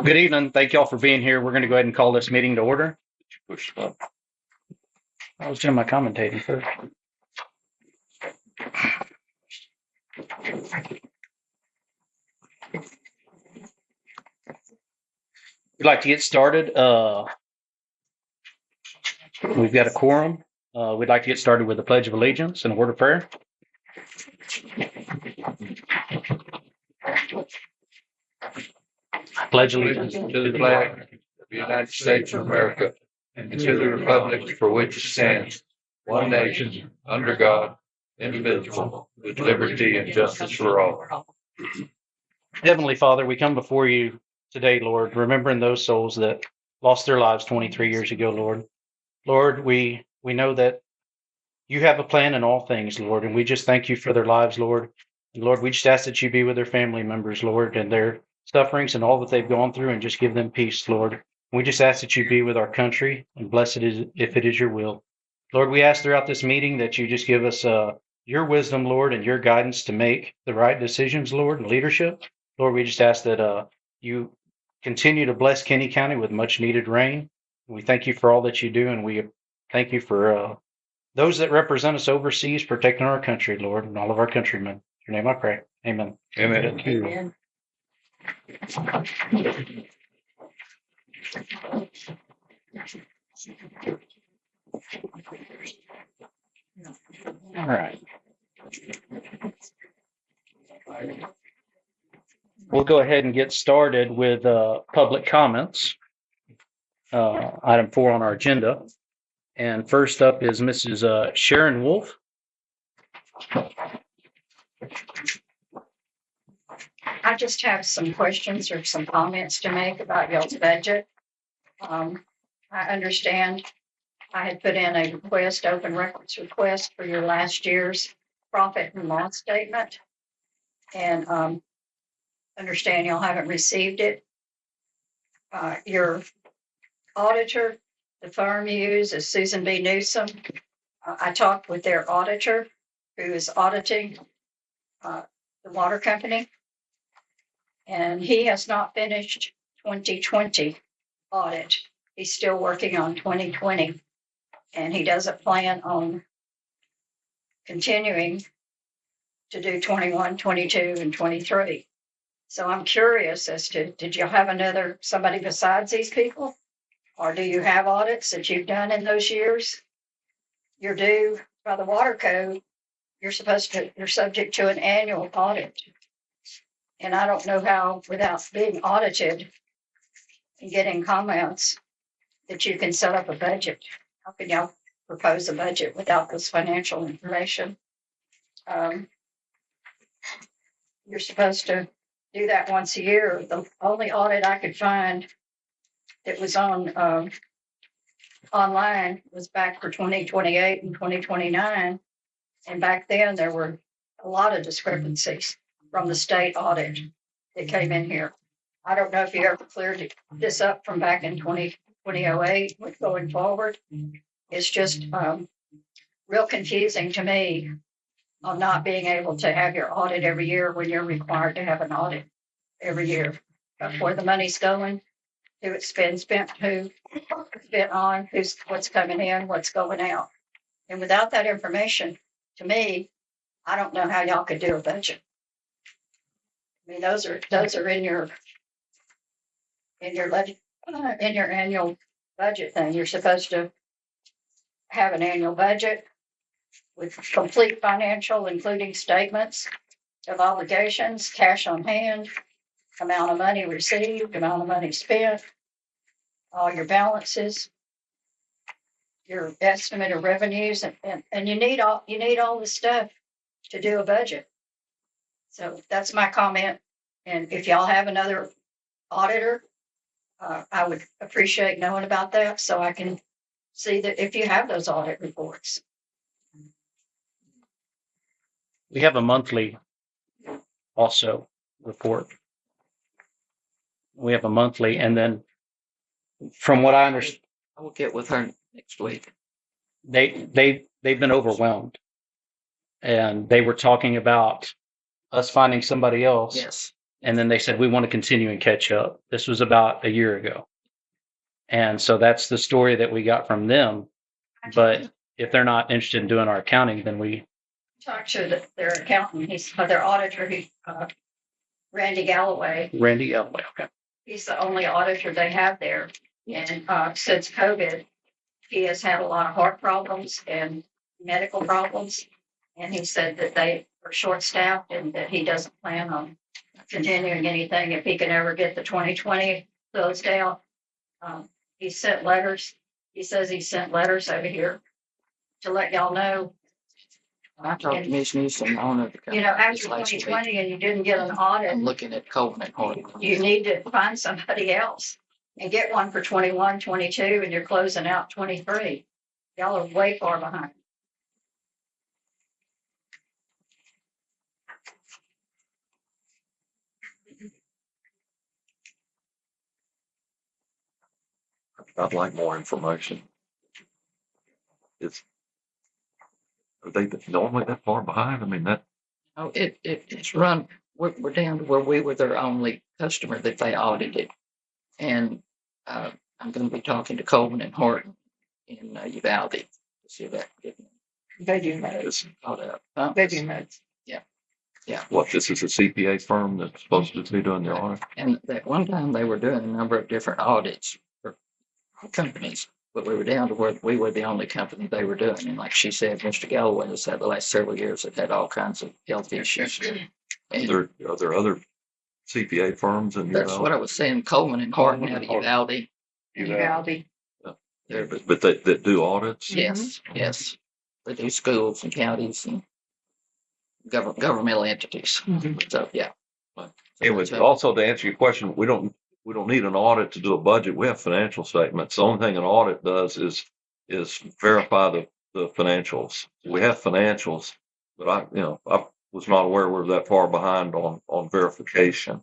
Good evening. Thank you all for being here. We're going to go ahead and call this meeting to order. I was doing my commentating first. We'd like to get started. We've got a quorum. We'd like to get started with the Pledge of Allegiance and a word of prayer. Pledge allegiance to the flag of the United States of America and to the republic for which it stands, one nation, under God, indivisible, with liberty and justice for all. Heavenly Father, we come before you today, Lord, remembering those souls that lost their lives 23 years ago, Lord. Lord, we know that you have a plan in all things, Lord, and we just thank you for their lives, Lord. And Lord, we just ask that you be with their family members, Lord, and their sufferings and all that they've gone through, and just give them peace, Lord. We just ask that you be with our country, and bless it if it is your will. Lord, we ask throughout this meeting that you just give us your wisdom, Lord, and your guidance to make the right decisions, Lord, and leadership. Lord, we just ask that you continue to bless Kinney County with much needed rain. We thank you for all that you do, and we thank you for those that represent us overseas, protecting our country, Lord, and all of our countrymen. In your name I pray. Amen. Amen. Amen. All right. We'll go ahead and get started with public comments. Item 4 on our agenda. And first up is Mrs. Sharon Wolf. I just have some questions or some comments to make about y'all's budget. I understand I had put in a request, open records request for your last year's profit and loss statement. And understand y'all haven't received it. Your auditor, the firm you use is Susan B. Newsom. I talked with their auditor who is auditing the water company. And he has not finished 2020 audit. He's still working on 2020. And he doesn't plan on continuing to do 21, 22, and 23. So I'm curious as to, did you have somebody besides these people? Or do you have audits that you've done in those years? You're due by the water code. You're subject to an annual audit. And I don't know how, without being audited and getting comments, that you can set up a budget. How can y'all propose a budget without this financial information? You're supposed to do that once a year. The only audit I could find that was on online was back for 2028 and 2029. And back then there were a lot of discrepancies from the state audit that came in here. I don't know if you ever cleared this up from back in 2008 with going forward. It's just real confusing to me on not being able to have your audit every year when you're required to have an audit every year of where the money's going, who it's been spent, who it's been on, what's coming in, what's going out. And without that information, to me, I don't know how y'all could do a budget. I mean, those are in your annual budget thing. You're supposed to have an annual budget with complete financial, including statements of obligations, cash on hand, amount of money received, amount of money spent, all your balances, your estimate of revenues, and you need all this stuff to do a budget. So that's my comment. And if y'all have another auditor, I would appreciate knowing about that so I can see that if you have those audit reports. We have a monthly also report. We have a monthly, and then from what I understand, I will get with her next week. they've been overwhelmed, and they were talking about us finding somebody else. Yes. And then they said, we want to continue and catch up. This was about a year ago. And so that's the story that we got from them. But if they're not interested in doing our accounting, then we, Talked to their accountant, their auditor, Randy Galloway. Randy Galloway, okay. He's the only auditor they have there. And since COVID, he has had a lot of heart problems and medical problems. And he said that they are short-staffed and that he doesn't plan on continuing anything if he can ever get the 2020 closed out. He sent letters. He says he sent letters over here to let y'all know. I talked to Ms. Newsom, the owner of the company. You know, after this last week. 2020 and you didn't get an audit, I'm looking at Coleman and Horton. you need to find somebody else and get one for 21, 22, and you're closing out 23. Y'all are way far behind. I'd like more information. Are they normally that far behind? I mean, that, Oh, it's run, we're down to where we were their only customer that they audited. And I'm going to be talking to Coleman and Horton in Uvalde to see if that can They do meds. is, caught up. Huh? They do meds. what, this is a CPA firm that's supposed to be doing the audit? And that one time they were doing a number of different audits for companies, but we were down to where we were the only company they were doing. And like she said, Mr. Galloway has had the last several years have had all kinds of health issues. And Are there other CPA firms in that's what I was saying, Coleman and Horton out of Uvalde. Uvalde. Yeah, but that do audits? Yes, yes. They do schools and counties and governmental entities. So, yeah. Anyway, also to answer your question, we don't need an audit to do a budget. We have financial statements. The only thing an audit does is verify the financials. We have financials, but I was not aware we're that far behind on verification.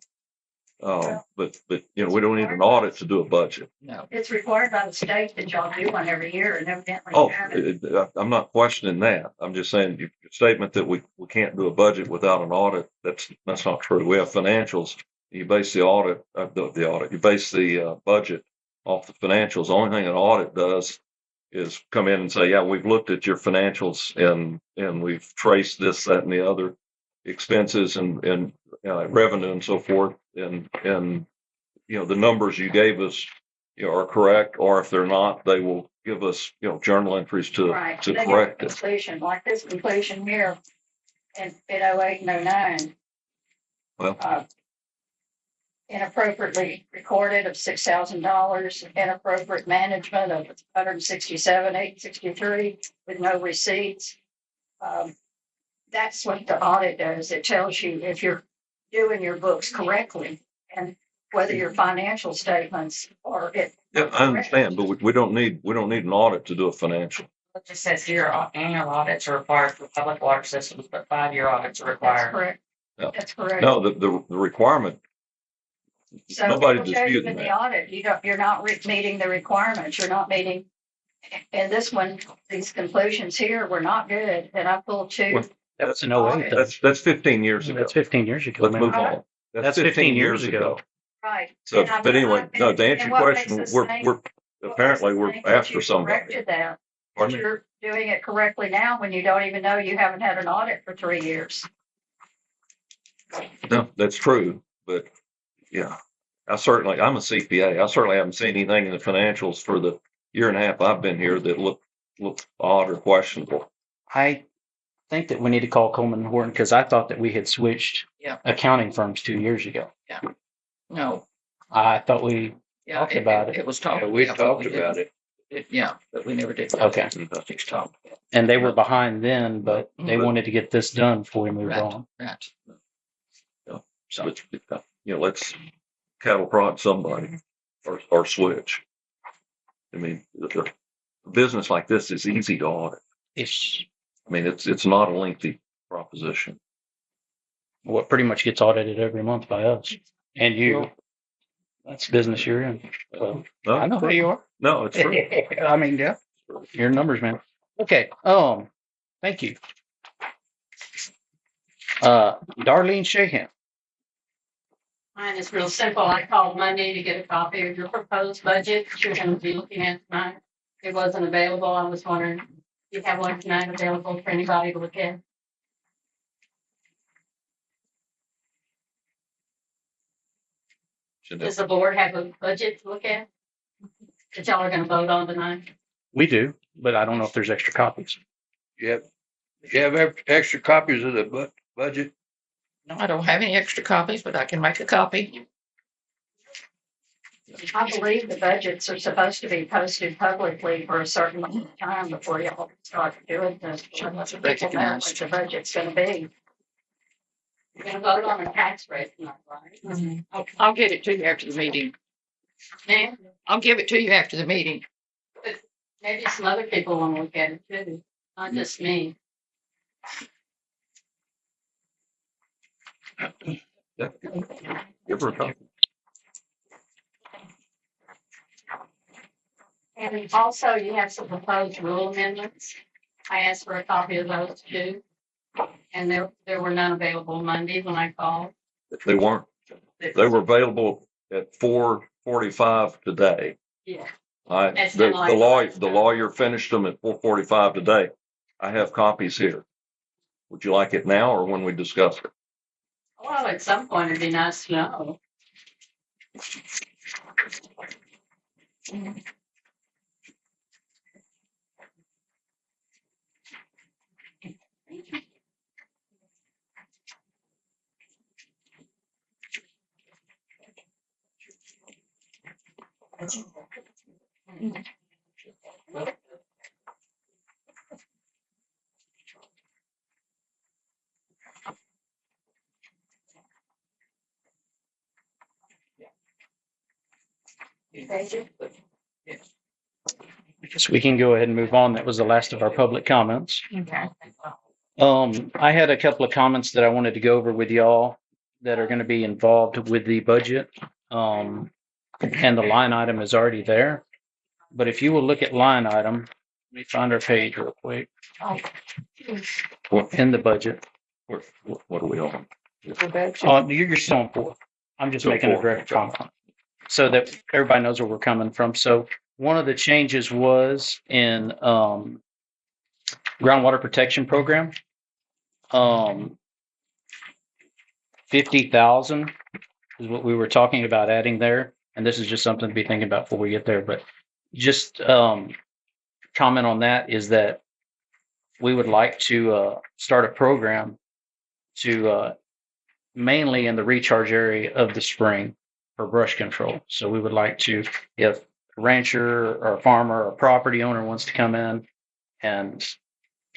But we don't need an audit to do a budget. No, It's required by the state that y'all do one every year, and evidently Oh, you haven't. I'm not questioning that. I'm just saying your statement that we can't do a budget without an audit, that's not true. We have financials. You base the audit, you base the budget off the financials. The only thing an audit does is come in and say, yeah, we've looked at your financials and we've traced this, that, and the other expenses and revenue and so forth. And the numbers you gave us are correct, or if they're not, they will give us journal entries to Right. to They get correct it. completion, like this completion here in 08 and 09. Well, Inappropriately recorded of $6,000, inappropriate management of 167,863 with no receipts. That's what the audit does. It tells you if you're doing your books correctly and whether your financial statements are it. yeah, I understand, but we don't need an audit to do a financial. It just says here, annual audits are required for public water systems, but 5-year audits are That's required. correct. Yeah. That's correct. No, the requirement. So Nobody it'll tell you disputing in the that. audit, you're not meeting the requirements. You're not meeting. And this one, these conclusions here were not good. And I pulled two. Well, that was in 08. though. That's 15 years ago. That's 15 years ago. Let's man. move on. That's 15 years ago. Right. So, And I'm but anyway, not- no, to answer and your what question, makes us we're think- apparently we're think that after you somebody. corrected that. Pardon me? You're doing it correctly now when you don't even know you haven't had an audit for 3 years. No, that's true, but yeah, I'm a CPA. I certainly haven't seen anything in the financials for the year and a half I've been here that look odd or questionable. I think that we need to call Coleman and Horton because I thought that we had switched Yeah. accounting firms 2 years ago. no. I thought we Yeah, Talked about it. It was talked. Yeah, we but talked didn't- about it. Yeah, but we never did. Okay. Just talked. and they were behind then, but they Mhm. wanted to get this done before we moved Right, on. right. So But let's cattle prod somebody or switch. I mean, a business like this is easy to audit. it's I mean, it's not a lengthy proposition. what pretty much gets audited every month by us and you. That's business you're in. So, No, I know who you are. No, it's true. I mean, yeah, your numbers, man. Okay. Thank you. Darlene Shahan. Mine is real simple. I called Monday to get a copy of your proposed budget that you're going to be looking at tonight. It wasn't available. I was wondering if you have one tonight available for anybody to look at. Does the board have a budget to look at that y'all are going to vote on tonight? We do, but I don't know if there's extra copies. You have extra copies of the budget? No, I don't have any extra copies, but I can make a copy. I believe the budgets are supposed to be posted publicly for a certain amount of time before y'all start doing this. Sure, that's People know what recognized. the budget's gonna be. You're going to vote on the tax rate tonight, right? Okay. I'll get it to you after the meeting. Ma'am, I'll give it to you after the meeting. maybe some other people want to look at it too, not just me. Give her a copy. And also, you have some proposed rule amendments. I asked for a copy of those too. And there were none available Monday when I called. They weren't. They were available at 4:45 today. Yeah. The kinda like the lawyer finished them at 4:45 today. I have copies here. Would you like it now or when we discuss it? Well, at some point it'd be nice to know. I guess we can go ahead and move on. That was the last of our public comments. Okay. I had a couple of comments that I wanted to go over with y'all that are going to be involved with the budget. And the line item is already there. But if you will look at line item, let me find our page real quick. In the budget. What are we on? You're still on 4. I'm just Still making a 4, direct okay. comment so that everybody knows where we're coming from. So one of the changes was in groundwater protection program. 50,000 is what we were talking about adding there. And this is just something to be thinking about before we get there. But just comment on that is that we would like to start a program to mainly in the recharge area of the spring for brush control. So we would like to, if a rancher or a farmer or a property owner wants to come in and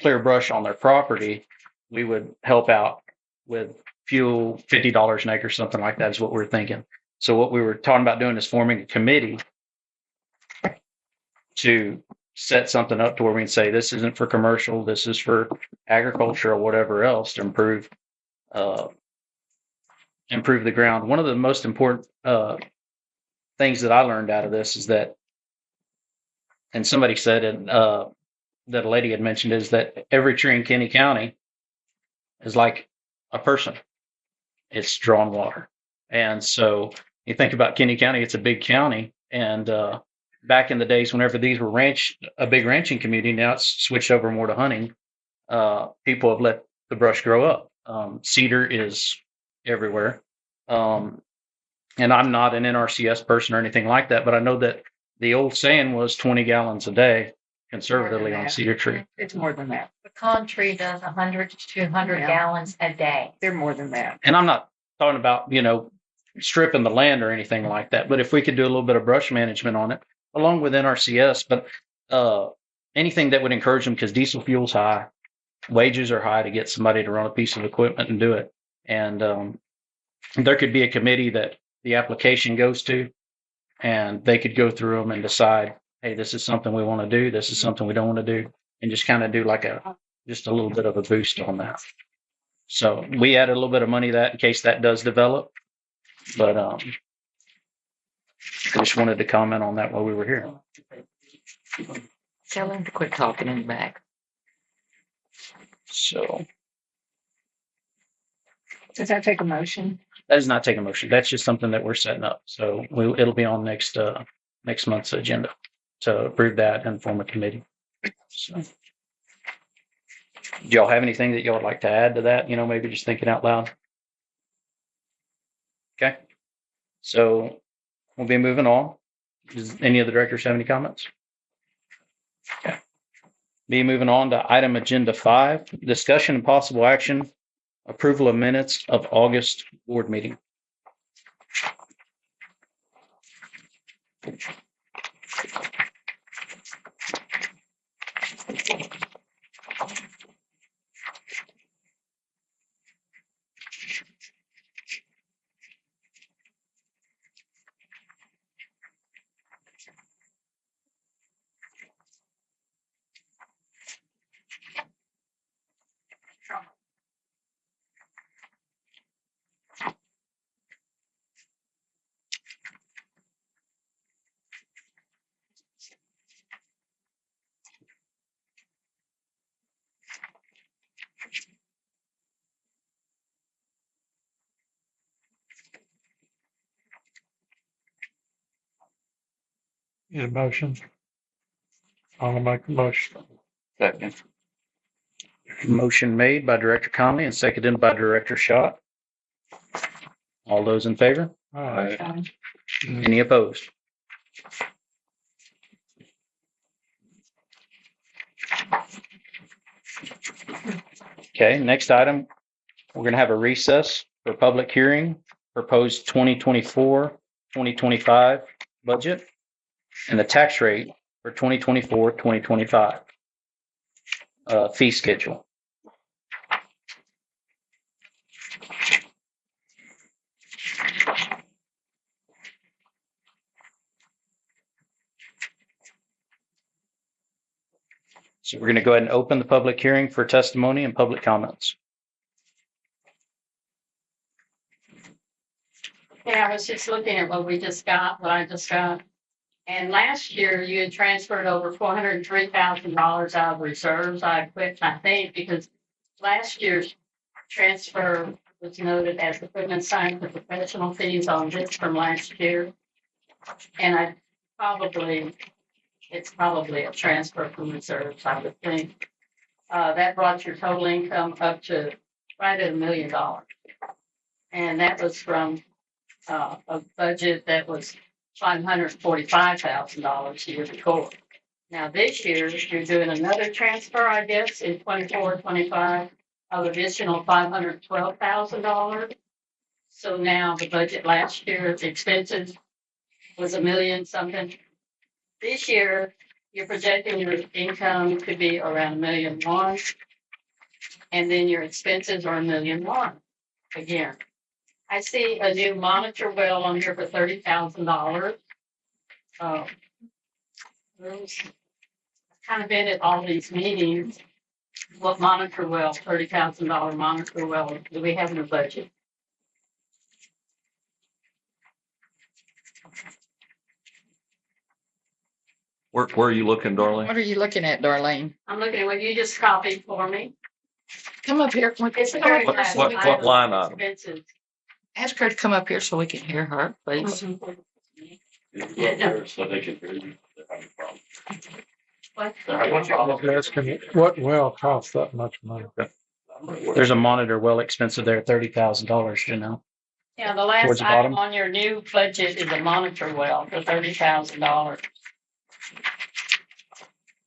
clear brush on their property, we would help out with fuel, $50 an acre, something like that is what we're thinking. So what we were talking about doing is forming a committee to set something up to where we can say, this isn't for commercial, this is for agriculture or whatever else to improve the ground. One of the most important things that I learned out of this is that, and somebody said it, that a lady had mentioned, is that every tree in Kinney County is like a person. It's drawing water. And so you think about Kinney County, it's a big county. And back in the days, whenever these were a big ranching community, now it's switched over more to hunting. People have let the brush grow up. Cedar is everywhere. And I'm not an NRCS person or anything like that, but I know that the old saying was 20 gallons a day conservatively on cedar tree. It's more than that. Pecan tree does 100 to 200 Yeah. gallons a day. They're more than that. And I'm not talking about, stripping the land or anything like that, but if we could do a little bit of brush management on it, along with NRCS, but anything that would encourage them, because diesel fuel's high, wages are high to get somebody to run a piece of equipment and do it. And there could be a committee that the application goes to, and they could go through them and decide, hey, this is something we want to do, this is something we don't want to do, and just kind of do like just a little bit of a boost on that. So we added a little bit of money to that in case that does develop. But I just wanted to comment on that while we were here. Tell him to quit talking in the back. So Does that take a motion? That does not take a motion. That's just something that we're setting up. So it'll be on next month's agenda to approve that and form a committee. So, do y'all have anything that y'all would like to add to that? Maybe just thinking out loud. Okay. So we'll be moving on. Does any of the directors have any comments? Okay. Be moving on to item agenda 5, discussion and possible action, approval of minutes of August board meeting. Need a motion? I'll make a motion. Second. Motion made by Director Conley and seconded by Director Schott. All those in favor? All right. Any opposed? Okay, next item, we're going to have a recess for public hearing, proposed 2024-2025 budget and the tax rate for 2024-2025 fee schedule. So we're going to go ahead and open the public hearing for testimony and public comments. Yeah, I was just looking at what I just got. And last year you had transferred over $403,000 out of reserves. I quit, I think, because last year's transfer was noted as equipment signed for professional fees on this from last year. And it's probably a transfer from reserves, I would think. That brought your total income up to right at $1 million. And that was from a budget that was $545,000 the year before. Now this year, you're doing another transfer, I guess, in 24-25 of additional $512,000. So now the budget last year, the expenses was $1 million something. This year, you're projecting your income to be around $1.1 million, and then your expenses are $1.1 million again. I see a new monitor well on here for $30,000. I've kind of been at all these meetings. What monitor well, $30,000 monitor well, do we have in the budget? Where are you looking, Darlene? What are you looking at, Darlene? I'm looking at what you just copied for me. Come up here. It's the very What- last what item, line item? expenses. Ask her to come up here so we can hear her, please. So they can hear you. What? Asking what well costs that much money? There's a monitor well expensive there, $30,000, Yeah, the Towards last the item bottom. on your new budget is a monitor well for $30,000.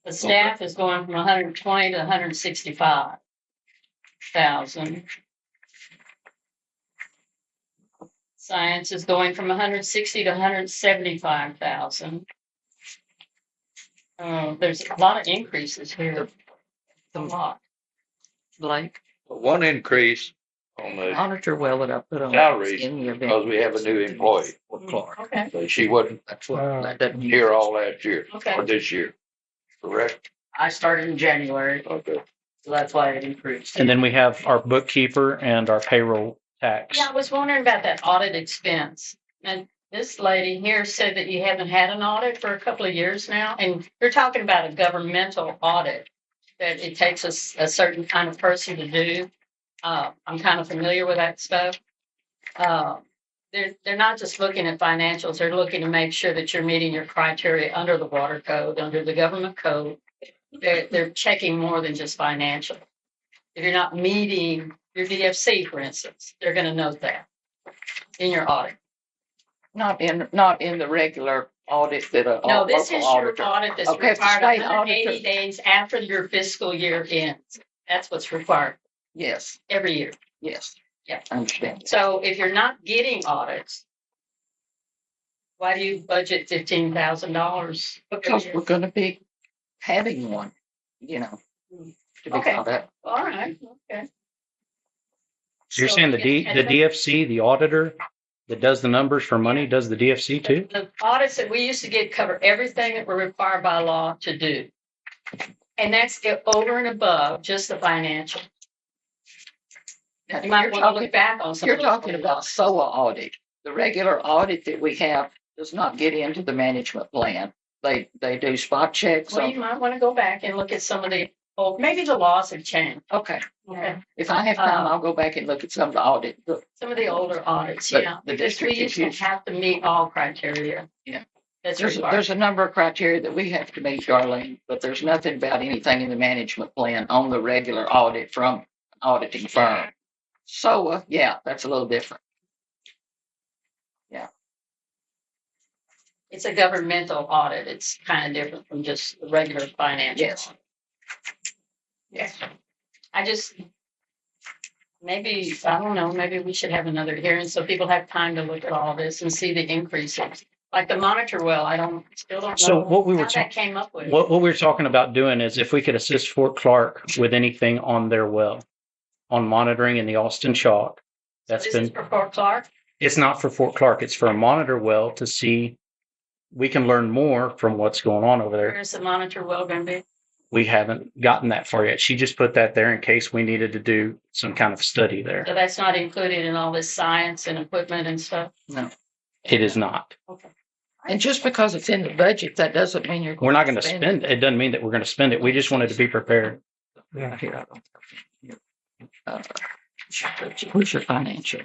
The staff is going from 120 to 165,000. Science is going from 160 to 175,000. There's a lot of increases here. A lot. Blake, One increase on the, monitor well that I put on. Salaries, in the event. because we have a new employee. With Clark. Okay, So she wasn't That's what, that doesn't. here all last year, okay. or this year, correct? I started in January, Okay. so that's why it increased. And then we have our bookkeeper and our payroll tax. Yeah, I was wondering about that audit expense. And this lady here said that you haven't had an audit for a couple of years now. And you're talking about a governmental audit that it takes a certain kind of person to do. I'm kind of familiar with that stuff. They're not just looking at financials, they're looking to make sure that you're meeting your criteria under the water code, under the government code. They're checking more than just financial. If you're not meeting your DFC, for instance, they're going to note that in your audit. Not in the regular audit that a No, this local is auditor. your audit that's Okay, it's the required state 180 auditor. days after your fiscal year ends. That's what's required Yes, every year. yes. Yeah. I understand. So if you're not getting audits, why do you budget $15,000? Because we're gonna be having one, to be Okay. called up. All right, okay. So you're saying the DFC, the auditor that does the numbers for money, does the DFC too? The audits that we used to get cover everything that we're required by law to do. And that's over and above just the financial. You might want to look back on some. You're talking about SOA audit. The regular audit that we have does not get into the management plan. They do spot checks. Well, you might want to go back and look at some of the, maybe the laws have changed. Okay. Okay. If I have time, I'll go back and look at some of the audit. Some of the older audits, But yeah. the Because we district used to is- have to meet all criteria. Yeah. That's There's required. a number of criteria that we have to meet, Darlene, but there's nothing about anything in the management plan on the regular audit from an auditing firm. SOA, yeah, that's a little different. It's a governmental audit. It's kind of different from just the regular financial. Yes. audit. Yes. I just, maybe, I don't know, maybe we should have another hearing so people have time to look at all this and see the increases. Like the monitor well, still don't know. So what we were how that came up with. What we were talking about doing is if we could assist Fort Clark with anything on their well, on monitoring in the Austin Chalk. That's This is been, for Fort Clark. it's not for Fort Clark, it's for a monitor well to see, we can learn more from what's going on over there. Where's the monitor well going to be? We haven't gotten that far yet. She just put that there in case we needed to do some kind of study there. So that's not included in all this science and equipment and stuff? No. It is not. Okay. And just because it's in the budget, that doesn't mean you're. We're not going to spend it. It doesn't mean that we're going to spend it. We just wanted to be prepared. Yeah. Here, I don't. Uh, Where's your financial?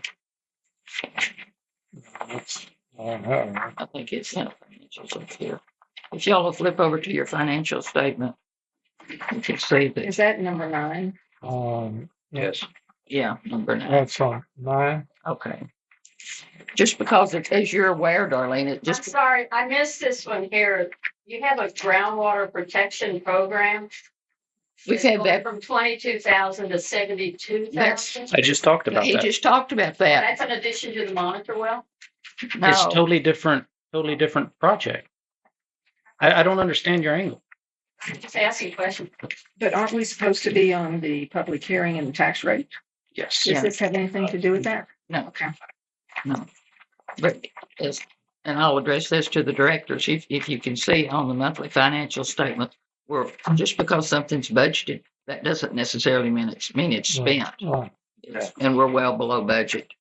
I think it's in financials up here. If y'all will flip over to your financial statement, you can see Is that, that number 9? Yes. yeah, number 9. That's on 9. Okay. Just because as you're aware, Darlene, it I'm just, sorry, I missed this one here. You have a groundwater protection program. we've had that. From 22,000 to 72,000. I just talked about He that. just talked about that. That's in addition to the monitor well? It's No, totally different project. I don't understand your angle. Just asking questions. But aren't we supposed to be on the public hearing and the tax rate? Yes. Does this have anything to do with that? no, Okay. no. But and I'll address this to the directors. If you can see on the monthly financial statement, just because something's budgeted, that doesn't necessarily mean it's spent. Right. And we're well below budget.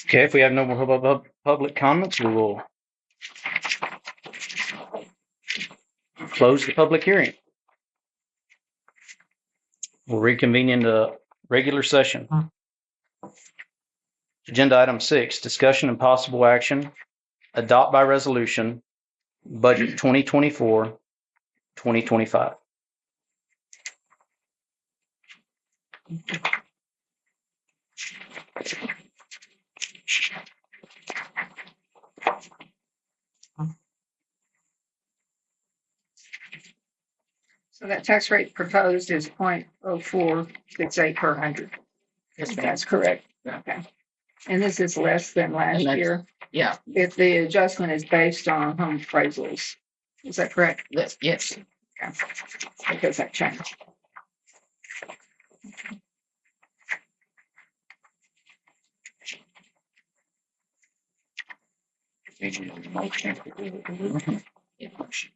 Okay, if we have no more public comments, we will close the public hearing. We'll reconvene into regular session. Agenda item 6, discussion and possible action, adopt by resolution, budget 2024, 2025. So that tax rate proposed is 0.0468 per 100. If that's correct. Okay. And this is less than last And that's- year. Yeah, If the adjustment is based on home appraisals. Is that correct? yes. Okay. Because that changed. Mhm. Yeah, motion.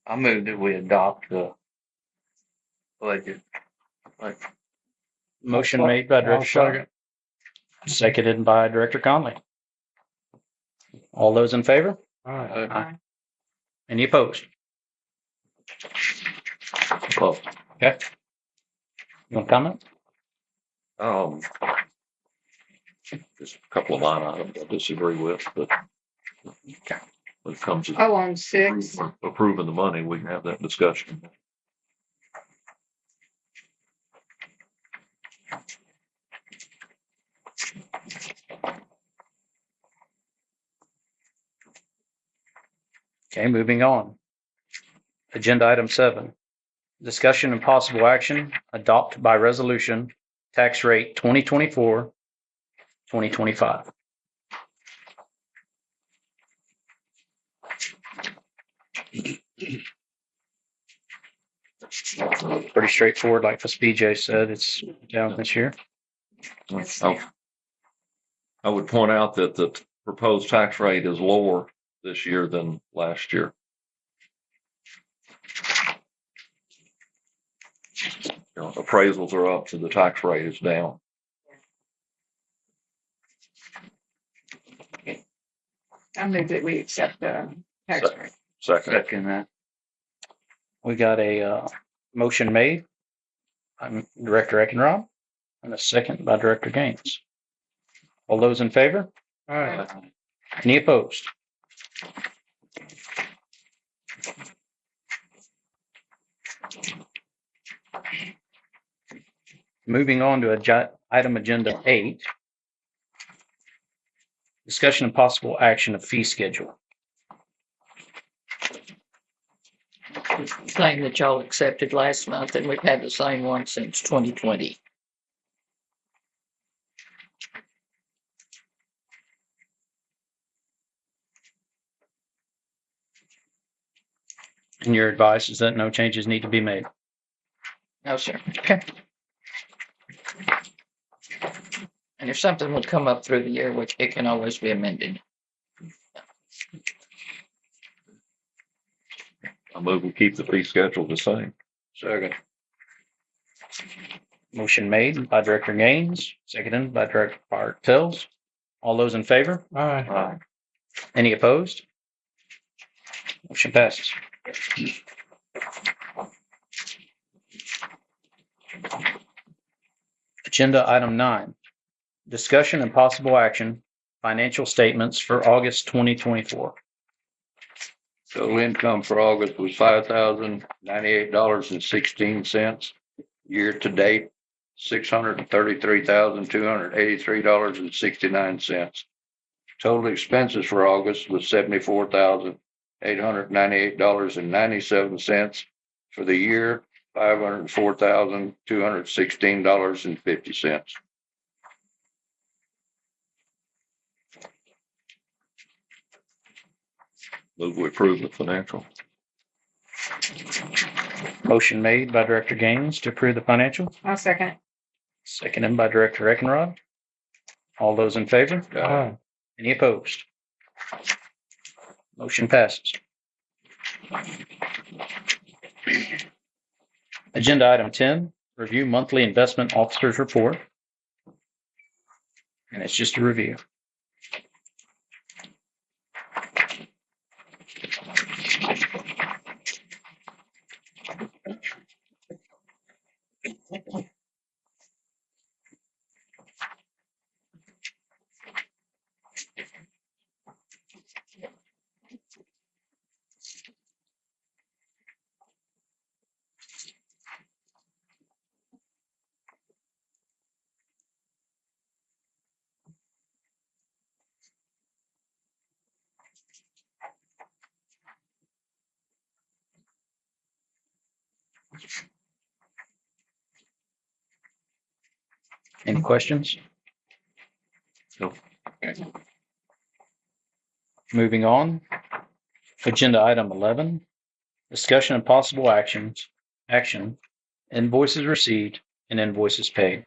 I move that we adopt the budget. Motion made by I'll Director Shaw, second. seconded by Director Conley. All those in favor? All right. Aye. Any opposed? Well, Okay. You want to comment? just a couple of line items I disagree with, but when it comes to Oh, on 6, approving the money, we can have that discussion. Okay, moving on. Agenda item 7, discussion and possible action, adopt by resolution, tax rate 2024, 2025. Pretty straightforward, like Ms. BJ said, it's down this year. I would point out that the proposed tax rate is lower this year than last year. Appraisals are up, so the tax rate is down. I move that we accept the tax rate. Second. We got a motion made by Director Eckenrob and a second by Director Gaines. All those in favor? All right. Any opposed? Moving on to item agenda 8, discussion and possible action of fee schedule. Same that y'all accepted last month, and we've had the same one since 2020. And your advice is that no changes need to be made. No, sir. Okay. And if something would come up through the year, which it can always be amended. I move we keep the fee schedule the same. Second. Motion made by Director Gaines, seconded by Director Bartels. All those in favor? All right. Any opposed? Motion passes. Agenda item 9, discussion and possible action, financial statements for August 2024. Total income for August was $5,098.16. Year to date, $633,283.69. Total expenses for August was $74,898.97. For the year, $504,216.50. Move we approve the financial. Motion made by Director Gaines to approve the financial, I'll second. seconded by Director Eckenrod. All those in favor? All right. Any opposed? Motion passes. Agenda item 10, review monthly investment officers report. And it's just a review. Any questions? No. Moving on. Agenda item 11, discussion and possible action, invoices received and invoices paid.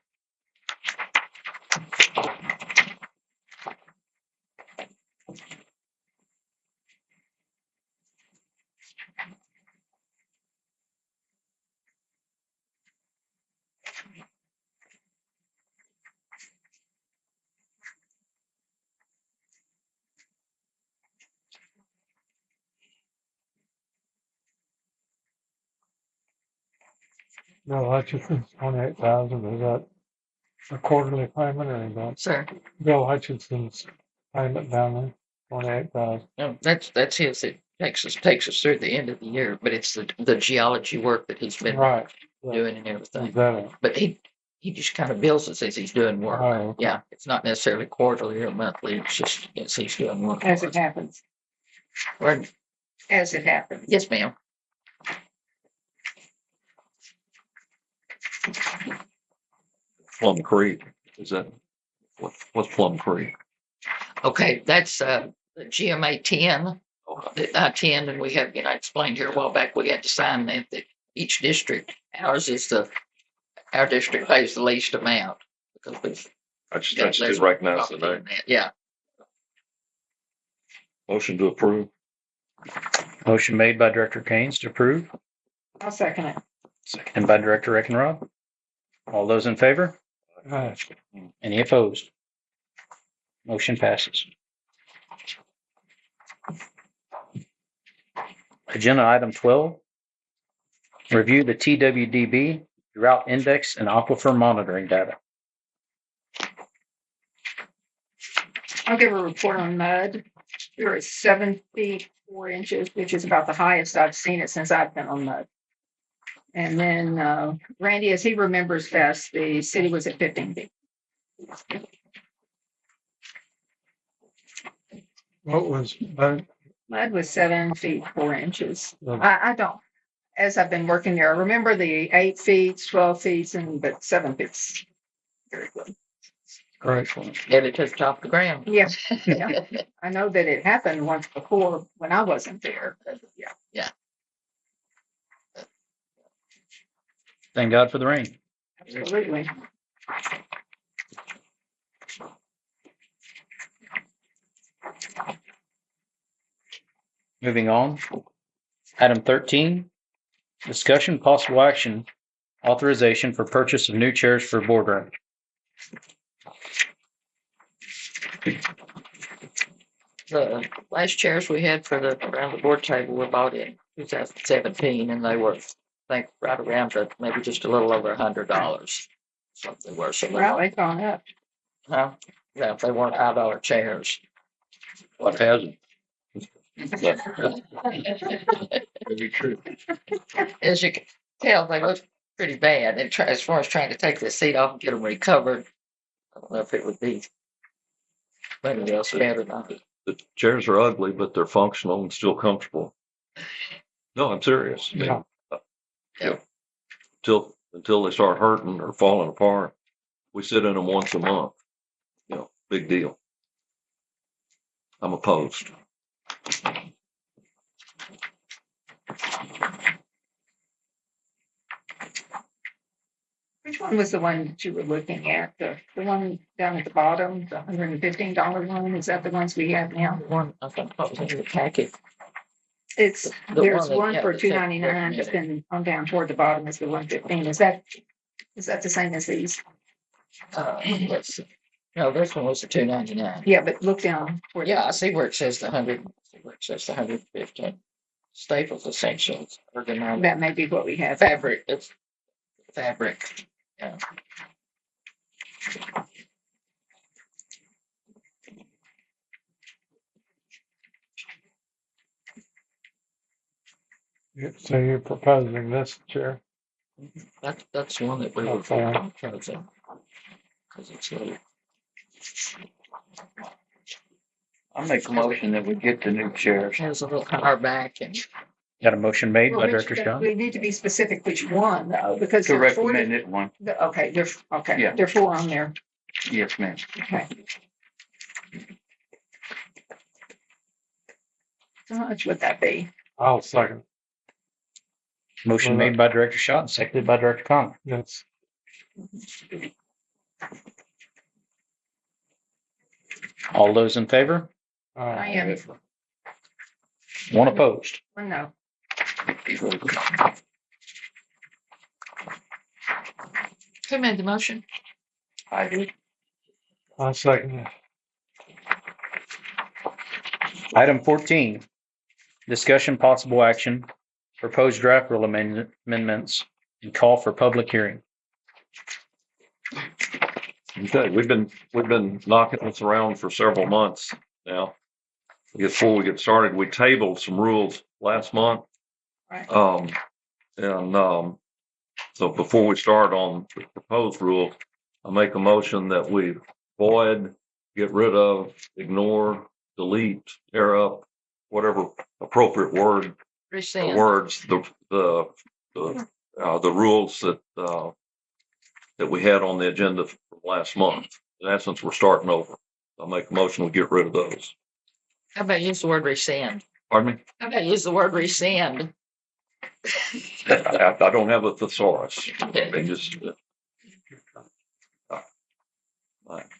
Bill Hutchinson's 28,000, is that a quarterly payment or is that Sir, Bill Hutchinson's payment down there? 28,000. no, that's his. It takes us through the end of the year, but it's the geology work that he's been Right. doing and Is everything. that it? But he just kind of bills us as he's doing work. Oh, okay. Yeah, it's not necessarily quarterly or monthly. It's just as he's doing work. As it happens, Pardon? as it happens. Yes, ma'am. Plum Creek, is that, what's Plum Creek? Okay, that's the GMA 10. Okay. The I-10, and we have, I explained here a while back, we had to sign that each district, our district pays the least amount because we've I just got less did recognize the property name. in that. Yeah, Motion to approve. Motion made by Director Kane to approve, I'll second it. seconded by Director Reckenroth. All those in favor? Aye. Any opposed? Motion passes. Agenda item 12. Review the TWDB Drought Index and aquifer monitoring data. I'll give a report on mud. We're at 7 feet 4 inches, which is about the highest I've seen it since I've been on mud. And then Randy, as he remembers best, the city was at 15 feet. What was that? Mud was 7 feet 4 inches. Yeah. I don't, as I've been working there, I remember the 8 feet, 12 feet, but 7 feet. Very good. Great. get it to the top of the ground. Yeah, yeah. I know that it happened once before when I wasn't there. But yeah, Thank God for the rain. absolutely. Moving on. Item 13, discussion possible action, authorization for purchase of new chairs for boardroom. The last chairs we had for around the board table were bought in 2017, and they were, I think, right around maybe just a little over $100. Something worse. Well, they've gone up. Huh? Yeah, they weren't $5 chairs. What hasn't? Very true. As you can tell, they look pretty bad. And as far as trying to take the seat off and get them recovered, I don't know if it would be maybe else better not. The chairs are ugly, but they're functional and still comfortable. No, I'm serious. I mean, Yeah. Until they start hurting or falling apart, we sit in them once a month. Big deal. I'm opposed. Which one was the one that you were looking at? The one down at the bottom, the $115 one? Is that the ones we have now? One, I think, what was in the packet. It's, The there's one that- one yeah, for the second $2.99, but recommended. then on down toward the bottom is the $115. Is that the same as these? Let's see. No, this one was the $2.99. Yeah, but look down. Where Yeah, I see where it says the 100. See where it says the 115. Staples Essentials ergonomic that may be what we have. fabric. It's fabric. Yeah. So you're proposing this chair? That's the one that we were Okay. proposing. Because it's little. I make a motion that we get the new chairs. Has a little higher back and Got a motion made Well, by which- Director Scott, We need to be specific which one though, because To there's 40 recommend it one. Okay, there's, okay, Yeah. there are 4 on there. Yes, ma'am. Okay. How much would that be? I'll second. motion made by Director Scott and seconded by Director Connor. That's, All those in favor? I am, One opposed. no, who made the motion? I do. I'll second it. Item 14, discussion possible action, proposed draft rule amendments and call for public hearing. Okay, we've been knocking this around for several months now. Before we get started, we tabled some rules last month. Right. So before we start on the proposed rule, I make a motion that we void, get rid of, ignore, delete, tear up, whatever appropriate word or Rescind. words, the rules that we had on the agenda from last month. In essence, we're starting over. I'll make a motion to get rid of those. How about use the word rescind? Pardon me? How about use the word rescind? I don't have a thesaurus. They just,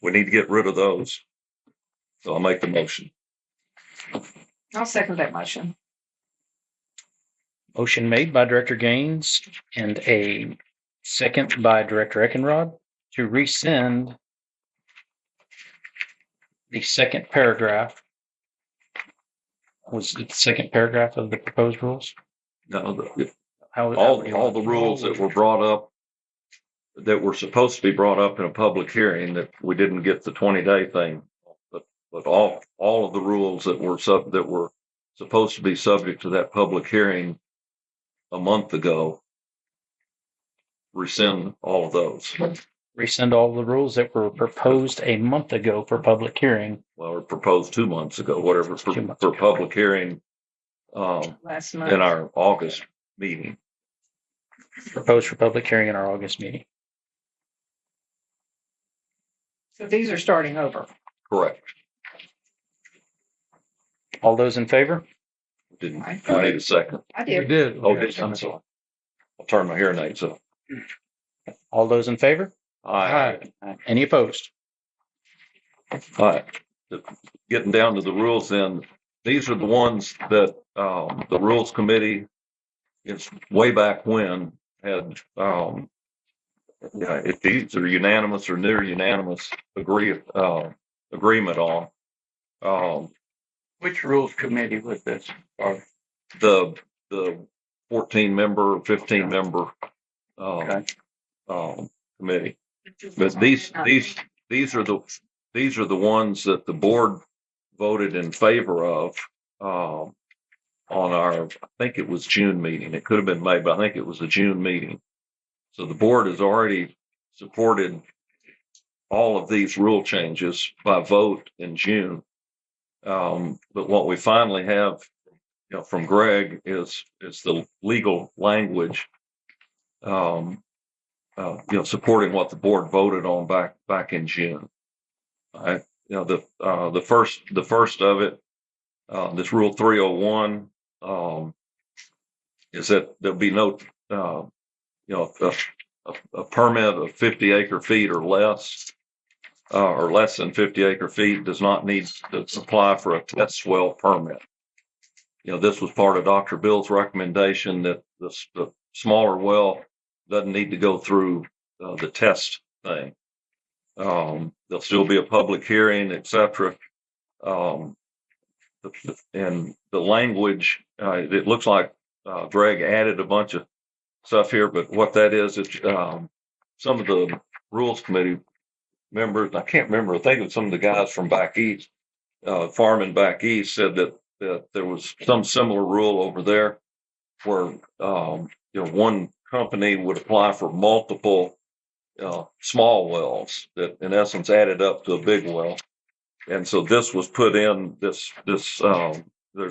we need to get rid of those. So I'll make the motion. I'll second that motion. Motion made by Director Gaines and a second by Director Eckenrod to rescind the second paragraph. Was it the second paragraph of the proposed rules? No, How all the rules that were brought up, that were supposed to be brought up in a public hearing, that we didn't get the 20-day thing, but all of the rules that were supposed to be subject to that public hearing a month ago, rescind all of those. Rescind all the rules that were proposed a month ago for public hearing. Well, or proposed 2 months ago, whatever, for public hearing Last month. in our August meeting. Proposed for public hearing in our August meeting. So these are starting over. Correct. All those in favor? Didn't I need a second? I We did. did. Oh, I'm sorry. I'll turn my hearing aids up. All those in favor? Aye. Any opposed? All right. Getting down to the rules then, these are the ones that the Rules Committee, it's way back when, had, if these are unanimous or near unanimous agreement on. Which rules committee was this? Or The 14-member, 15-member committee. But these are the ones that the board voted in favor of on our, I think it was June meeting. It could have been May, but I think it was the June meeting. So the board has already supported all of these rule changes by vote in June. But what we finally have, from Greg is the legal language, supporting what the board voted on back in June. The first of it, this Rule 301, is that there'll be no, a permit of 50 acre feet or less than 50 acre feet does not need to apply for a test well permit. This was part of Dr. Bill's recommendation that the smaller well doesn't need to go through the test thing. There'll still be a public hearing, etc. And the language, it looks like Greg added a bunch of stuff here, but what that is, some of the Rules Committee members, I can't remember, I think it was some of the guys from back east, farming back east, said that there was some similar rule over there where one company would apply for multiple small wells that in essence added up to a big well. And so this was put in, there's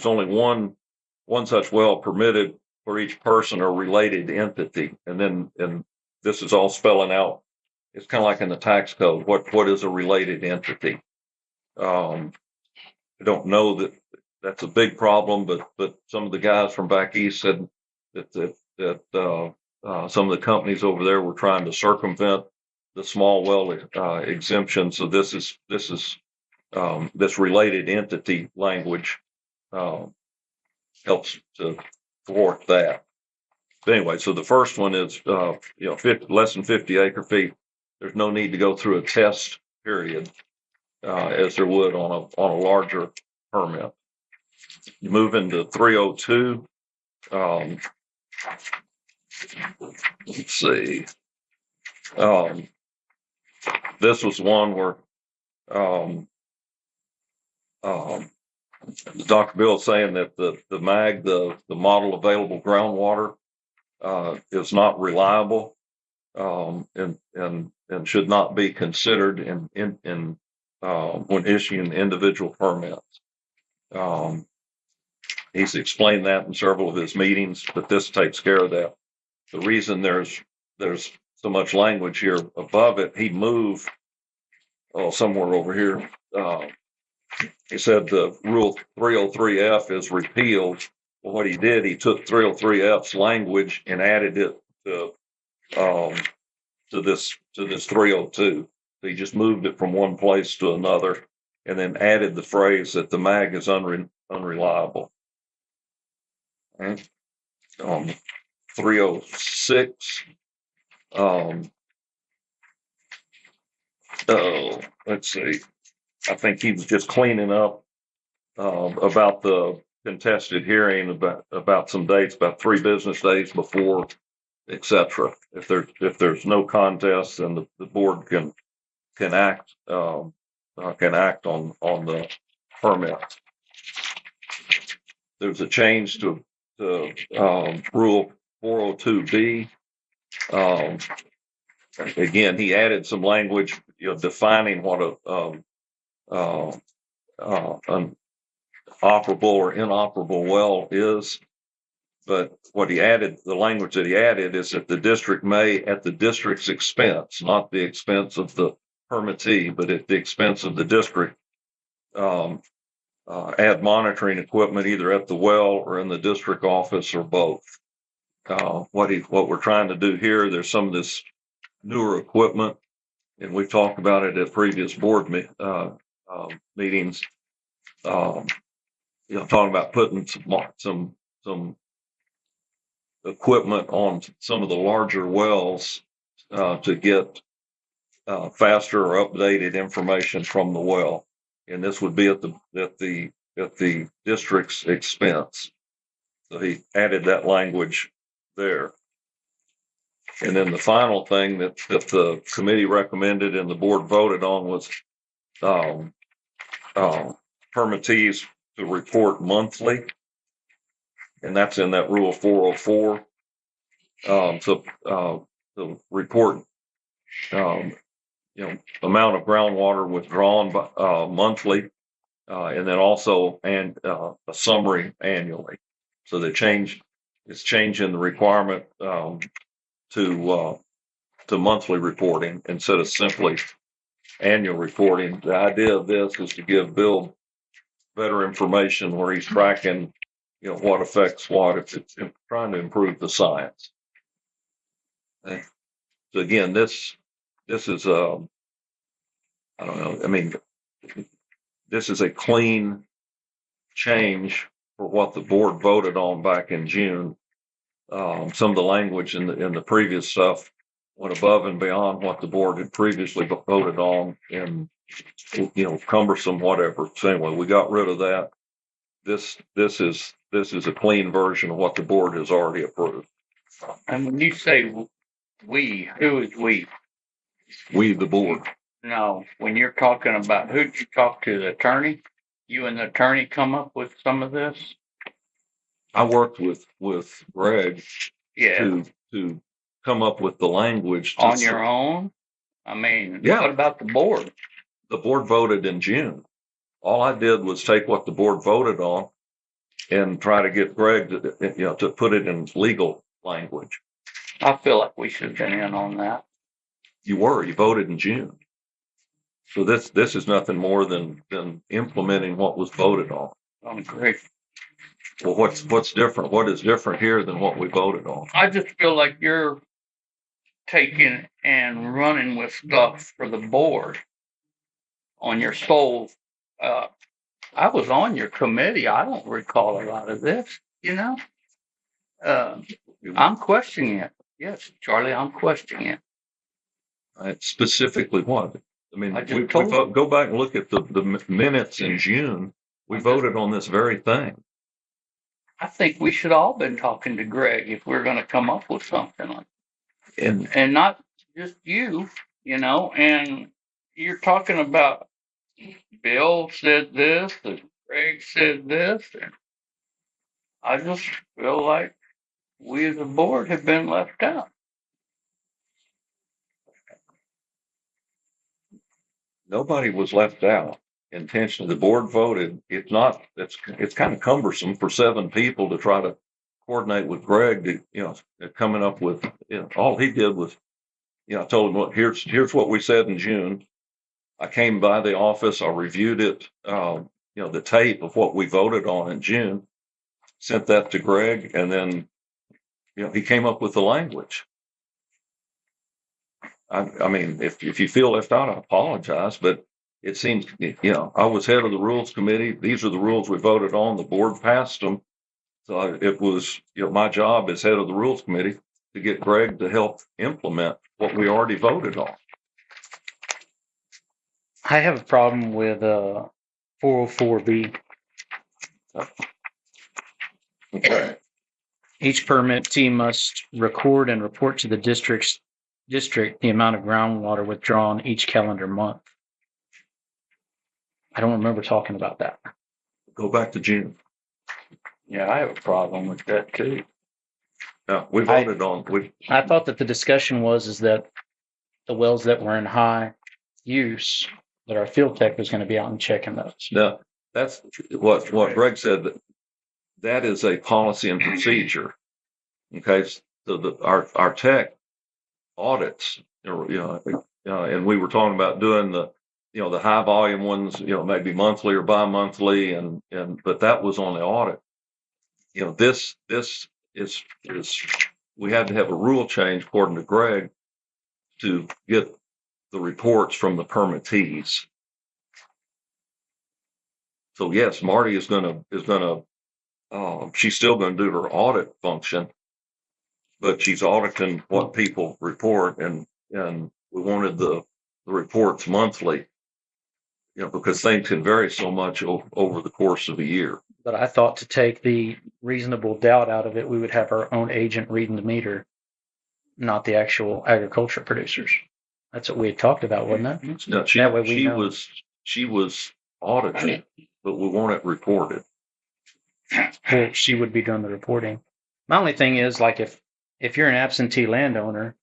only one such well permitted for each person or related entity. And this is all spelling out. It's kind of like in the tax code. What is a related entity? I don't know that that's a big problem, but some of the guys from back east said that some of the companies over there were trying to circumvent the small well exemption. So this related entity language helps to thwart that. But anyway, so the first one is less than 50 acre feet. There's no need to go through a test period as there would on a larger permit. You move into 302. let's see. This was one where Dr. Bill is saying that the MAG, the model available groundwater, is not reliable, and should not be considered in when issuing individual permits. He's explained that in several of his meetings, but this takes care of that. The reason there's so much language here above it, he moved somewhere over here. He said the rule 303F is repealed. Well, what he did, he took 303F's language and added it to this 302. He just moved it from one place to another, and then added the phrase that the MAG is unreliable. Right. 306. Let's see. I think he was just cleaning up about the contested hearing about some dates, about 3 business days before, etc. If there's no contest, then the board can act on the permit. There's a change to Rule 402B. Again, he added some language, defining what an operable or inoperable well is. But what he added, the language that he added, is that the district may, at the district's expense, not the expense of the permittee, but at the expense of the district, add monitoring equipment either at the well or in the district office or both. What we're trying to do here, there's some of this newer equipment, and we've talked about it at previous board meetings. Talking about putting some equipment on some of the larger wells to get faster or updated information from the well, and this would be at the district's expense. So he added that language there. And then the final thing that the committee recommended and the board voted on was permittees to report monthly, and that's in that rule 404. The report, amount of groundwater withdrawn monthly, and then also a summary annually. So it's changing the requirement to monthly reporting instead of simply annual reporting. The idea of this is to give Bill better information where he's tracking, what affects what. It's trying to improve the science. So again, this is I don't know. I mean, this is a clean change for what the board voted on back in June. Some of the language in the previous stuff went above and beyond what the board had previously voted on, and cumbersome, whatever. So anyway, we got rid of that. This is a clean version of what the board has already approved. And when you say we, who is we? We, the board. No, when you're talking about, who'd you talk to, the attorney? You and the attorney come up with some of this? I worked with Greg Yeah. to come up with the language. On your own? I mean, yeah. What about the board? The board voted in June. All I did was take what the board voted on and try to get Greg to put it in legal language. I feel like we should have been in on that. You voted in June. So this is nothing more than implementing what was voted on. Great. Well, what's different? What is different here than what we voted on? I just feel like you're taking and running with stuff for the board on your sole. I was on your committee. I don't recall a lot of this, I'm questioning it. Yes, Charlie, I'm questioning it. Specifically what? I mean, we go back and look at the minutes in June. We voted on this very thing. I think we should all been talking to Greg if we're gonna come up with something like, and not just you, and you're talking about Bill said this, and Greg said this, and I just feel like we as a board have been left out. Nobody was left out intentionally. The board voted. It's kind of cumbersome for 7 people to try to coordinate with Greg to, coming up with, all he did was, I told him, look, here's what we said in June. I came by the office, I reviewed it, the tape of what we voted on in June, sent that to Greg, and then, he came up with the language. I mean, if you feel left out, I apologize, but it seems, I was head of the rules committee. These are the rules we voted on. The board passed them. So it was, my job as head of the rules committee to get Greg to help implement what we already voted on. I have a problem with 404B. Okay. Each permittee must record and report to the district the amount of groundwater withdrawn each calendar month. I don't remember talking about that. Go back to June. Yeah, I have a problem with that too. No, we voted on. I thought that the discussion is that the wells that were in high use, that our field tech was going to be out and checking those. No, that's what Greg said. That is a policy and procedure. Okay, so our tech audits, and we were talking about doing the high volume ones, maybe monthly or bi-monthly, but that was on the audit. This is we had to have a rule change according to Greg to get the reports from the permittees. So yes, Marty is gonna she's still gonna do her audit function, but she's auditing what people report, and we wanted the reports monthly, because things can vary so much over the course of a year. But I thought to take the reasonable doubt out of it, we would have our own agent reading the meter, not the actual agriculture producers. That's what we had talked about, wasn't it? No, That way we know. she was audited, but we want it reported. Well, she would be doing the reporting. My only thing is, like, if you're an absentee landowner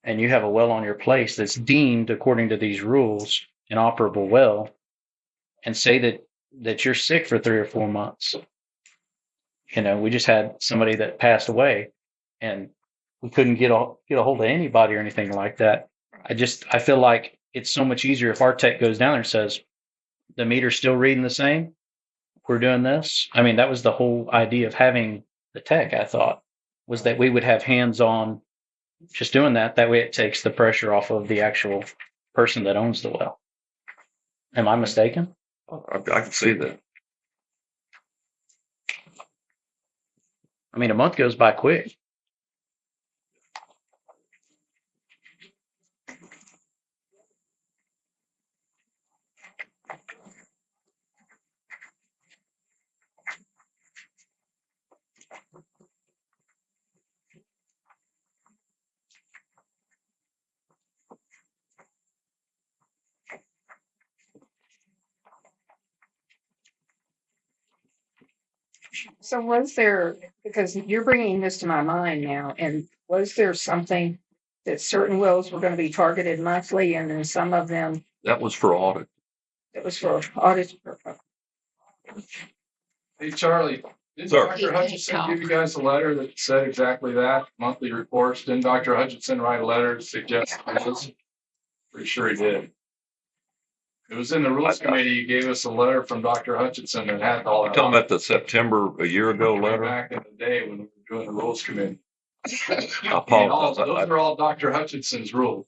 and you have a well on your place that's deemed according to these rules an operable well, and say that you're sick for 3 or 4 months. We just had somebody that passed away, and we couldn't get a hold of anybody or anything like that. I feel like it's so much easier if our tech goes down there and says, the meter's still reading the same. We're doing this. I mean, that was the whole idea of having the tech, I thought, was that we would have hands on just doing that. That way it takes the pressure off of the actual person that owns the well. Am I mistaken? I can see that. I mean, a month goes by quick. So was there, because you're bringing this to my mind now, and was there something that certain wells were going to be targeted monthly, and then some of them That was for audit. that was for audit? Hey, Charlie, didn't Sir. Dr. Hutchinson give you guys a letter that said exactly that, monthly reports? Didn't Dr. Hutchinson write a letter to suggest this? Pretty sure he did. It was in the rules committee. You gave us a letter from Dr. Hutchinson that had all You're that. talking about the September a year ago letter? Back in the day when we were doing the rules committee. I And apologize. those are all Dr. Hutchinson's rules.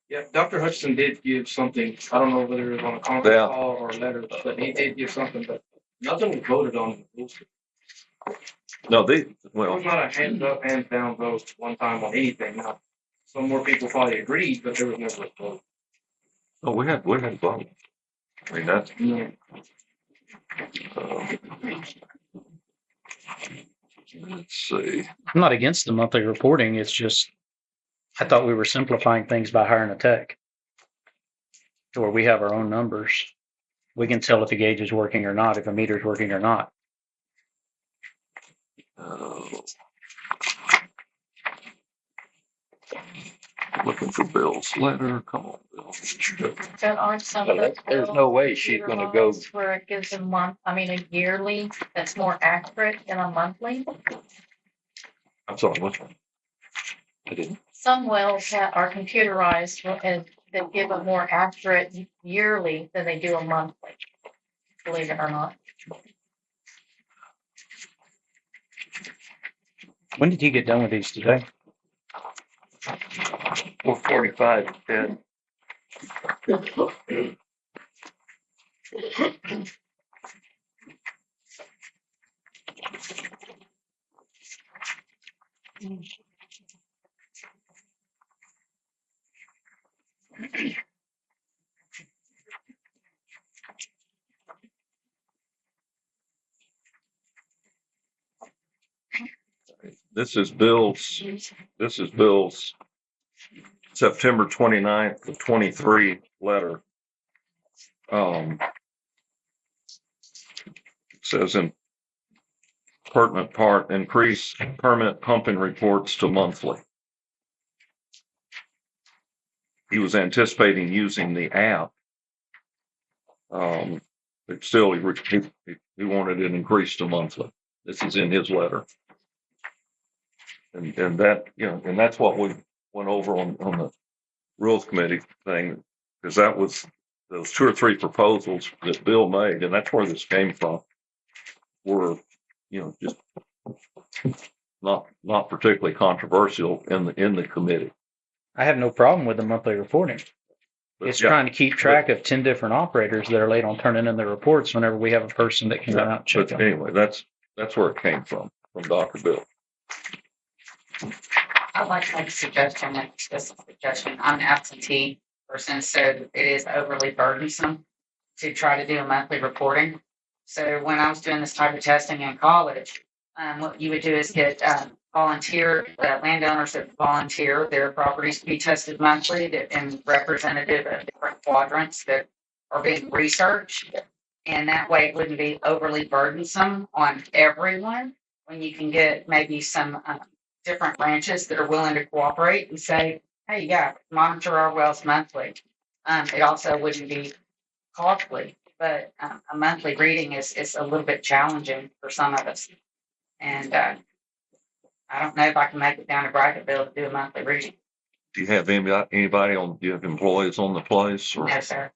Yeah, Dr. Hutchinson did give something. I don't know whether it was on a conference call or a letter, but he did give something, but nothing was voted on in the rules. No, It was not a hands up, hands down vote one time on anything. Now, some more people probably agreed, but there was never a vote. no, we had both. I mean, that's, Let's see. I'm not against the monthly reporting. It's just, I thought we were simplifying things by hiring a tech to where we have our own numbers. We can tell if the gauge is working or not, if a meter is working or not. Looking for Bill's letter. Come on, Bill. So aren't some of those There's no way she's gonna go. bills where it gives a a yearly that's more accurate than a monthly? I'm sorry, which one? I didn't. Some wells that are computerized and that give a more accurate yearly than they do a monthly, believe it or not. When did you get done with these today? 4:45, Ted. This is Bill's September 29th of 23 letter. It says in pertinent part, increase permanent pumping reports to monthly. He was anticipating using the app. But still, he wanted it increased to monthly. This is in his letter. And that, and that's what we went over on the rules committee thing, because that was those 2 or 3 proposals that Bill made, and that's where this came from, were, just not particularly controversial in the committee. I have no problem with the monthly reporting. But It's yeah, trying to keep track of 10 different operators that are late on turning in their reports whenever we have a person that can go out and check but them. anyway, that's where it came from Dr. Bill. I'd like to make a suggestion, I'm an absentee person, so it is overly burdensome to try to do a monthly reporting. So when I was doing this type of testing in college, what you would do is get volunteer landowners that volunteer their properties to be tested monthly and representative of different quadrants that are being researched. And that way it wouldn't be overly burdensome on everyone when you can get maybe some different ranches that are willing to cooperate and say, hey, yeah, monitor our wells monthly. It also wouldn't be costly, but a monthly reading is a little bit challenging for some of us. And I don't know if I can make it down to Brackettville to do a monthly reading. Do you have anybody do you have employees on the place? Or? No, sir.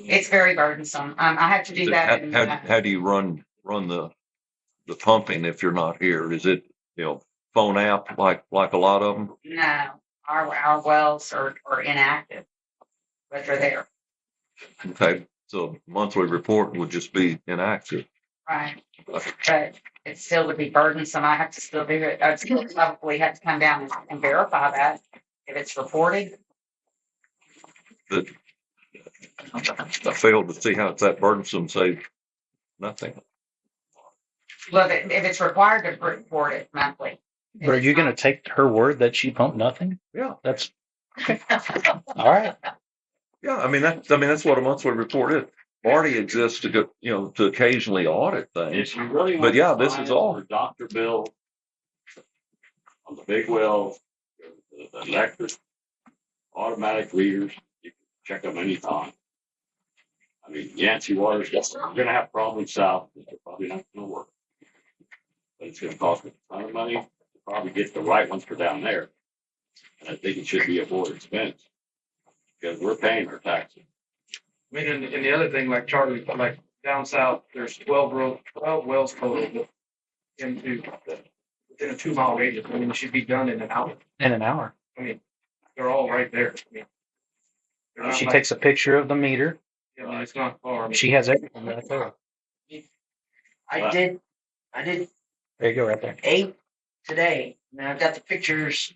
It's very burdensome. I have to do that. How do you run the pumping if you're not here? Is it, phone app like a lot of them? No, our wells are inactive, but they're there. Okay, so monthly report would just be inactive. Right. But it still would be burdensome. I have to still do it. I'd still probably have to come down and verify that if it's reported. But I failed to see how it's that burdensome, say nothing. Well, if it's required to report it monthly. But are you going to take her word that she pumped nothing? Yeah. That's okay. All right. Yeah, that's what a monthly report is. Marty exists to go, to occasionally audit things. If you really But want yeah, to this find is all. for Dr. Bill on the big wells, the electric, automatic readers, you can check them anytime. I mean, Yancey Water's you're gonna have problems south, they're probably not gonna work. But it's gonna cost a ton of money to probably get the right ones for down there. And I think it should be a board expense because we're paying our taxes. I mean, and the other thing, like Charlie, like down south, there's 12 wells total into within a 2-mile radius. I mean, it should be done in an hour. In an hour. I mean, they're all right there. I mean, they're not She like- takes a picture of the meter. I mean, it's not far. I mean, She has everything right there. I did There you go, right there. 8 today. I mean, I've got the pictures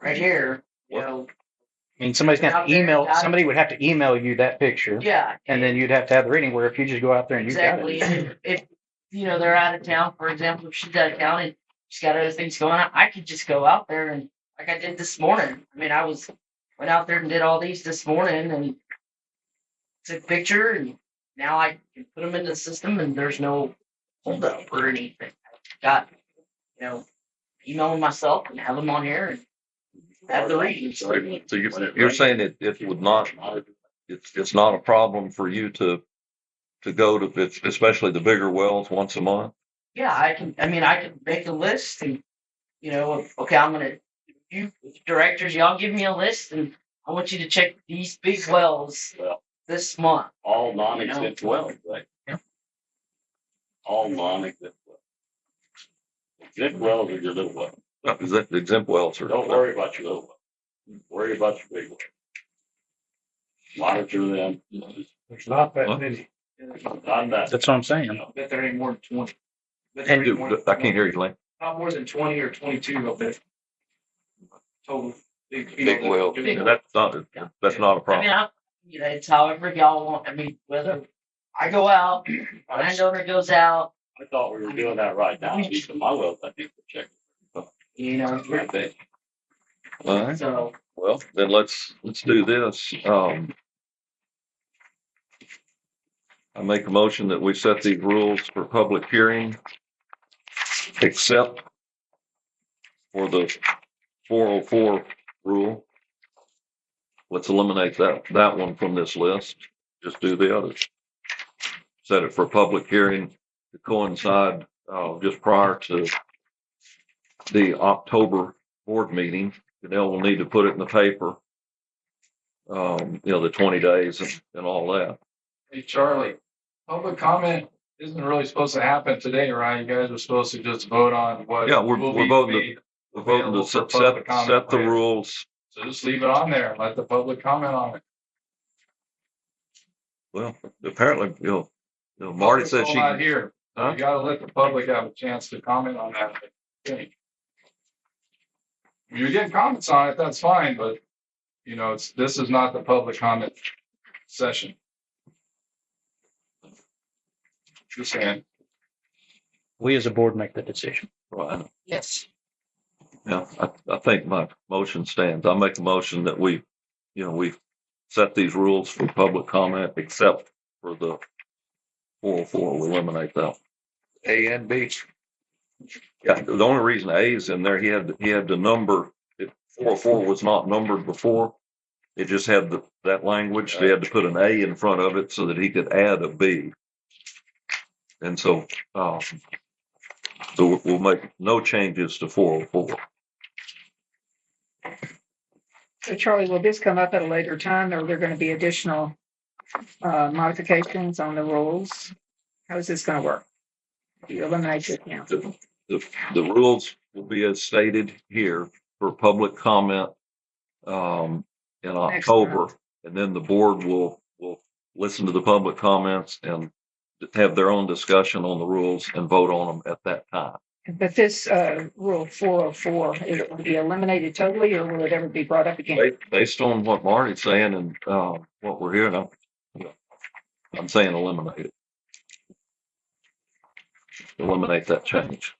right here. I mean, somebody's going to have to email. Somebody would have to email you that picture, Yeah. and then you'd have to have the reading. Where if you just go out there and Exactly. you got it. If they're out of town, for example, if she's out of town and she's got other things going on, I could just go out there and like I did this morning. I mean, went out there and did all these this morning and took a picture and now I can put them in the system and there's no holdup or anything. I got, email them myself and have them on here and have the readings. So you're saying it would not, it's not a problem for you to go to, especially the bigger wells once a month? Yeah, I can make a list and, okay, you directors, y'all give me a list and I want you to check these big wells this month. All non-exempt wells, right? Yeah. All non-exempt wells. Exempt wells are your little wells. The exempt wells are. Don't worry about your little wells. Worry about your big wells. Monitor them. There's not that Huh? many. Not that. That's what I'm saying. I bet there ain't more than 20. I can't hear you, Lane. Not more than 20 or 22 of it. Total. Big well. That's not a problem. It's however y'all want. Whether I go out, my landowner goes out, I thought we were doing that right now. These are my wells, I think, to check. I think. All right. so Well, then let's do this. I make a motion that we set these rules for public hearing, except for the 404 rule. Let's eliminate that one from this list. Just do the others. Set it for public hearing to coincide just prior to the October board meeting. Janelle will need to put it in the paper. The 20 days and all that. Hey, Charlie, public comment isn't really supposed to happen today, right? You guys are supposed to just vote on what. Yeah, we're voting made We're voting to available for set public comment the later. rules. So just leave it on there. and Let the public comment on it. Well, apparently, Marty said Public's she. all Not here. So Huh? you gotta let the public have a chance to comment on that. If you get comments on it, that's fine, but this is not the public comment session. Just saying. We as a board make the decision. Right. yes. Yeah, I think my motion stands. I make a motion that we set these rules for public comment, except for the 404. We eliminate that. A and B. Yeah, the only reason A is in there, he had the number. 404 was not numbered before. It just had that language. So he had to put an A in front of it so that he could add a B. And so we'll make no changes to 404. So Charlie, will this come up at a later time or are there going to be additional modifications on the rules? How is this going to work? You eliminate it now. The rules will be as stated here for public comment in October, and then the board will listen to the public comments and have their own discussion on the rules and vote on them at that time. But this rule 404, is it going to be eliminated totally or will it ever be brought up again? Based on what Marty's saying and what we're hearing, I'm saying eliminate it. Eliminate that change.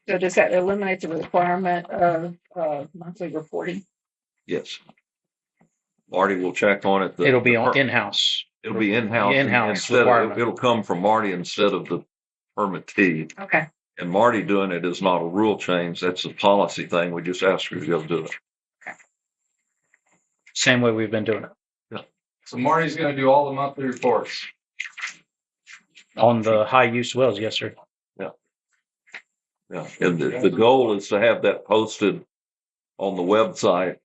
So does that eliminate the requirement of monthly reporting? Yes. Marty will check on it. It'll be in-house. It'll be in-house. In-house Instead requirement. it'll come from Marty instead of the permittee. Okay. And Marty doing it is not a rule change. That's a policy thing. We just asked her to go do it. Same way we've been doing it So Marty's gonna do all the monthly reports. on the high use wells. Yes, sir. Yeah. And the goal is to have that posted on the website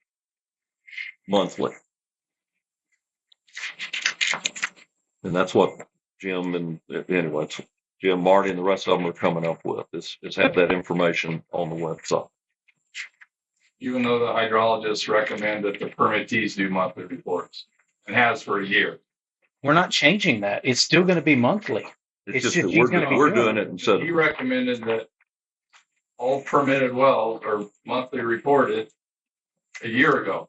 monthly. And that's what Jim and anyway, it's Jim, Marty, and the rest of them are coming up with is have that information on the website. Even though the hydrologists recommend that the permittees do monthly reports and has for a year. We're not changing that. It's still going to be monthly. It's It's just that just he's gonna be we're doing doing it instead He of. recommended that all permitted wells are monthly reported a year ago.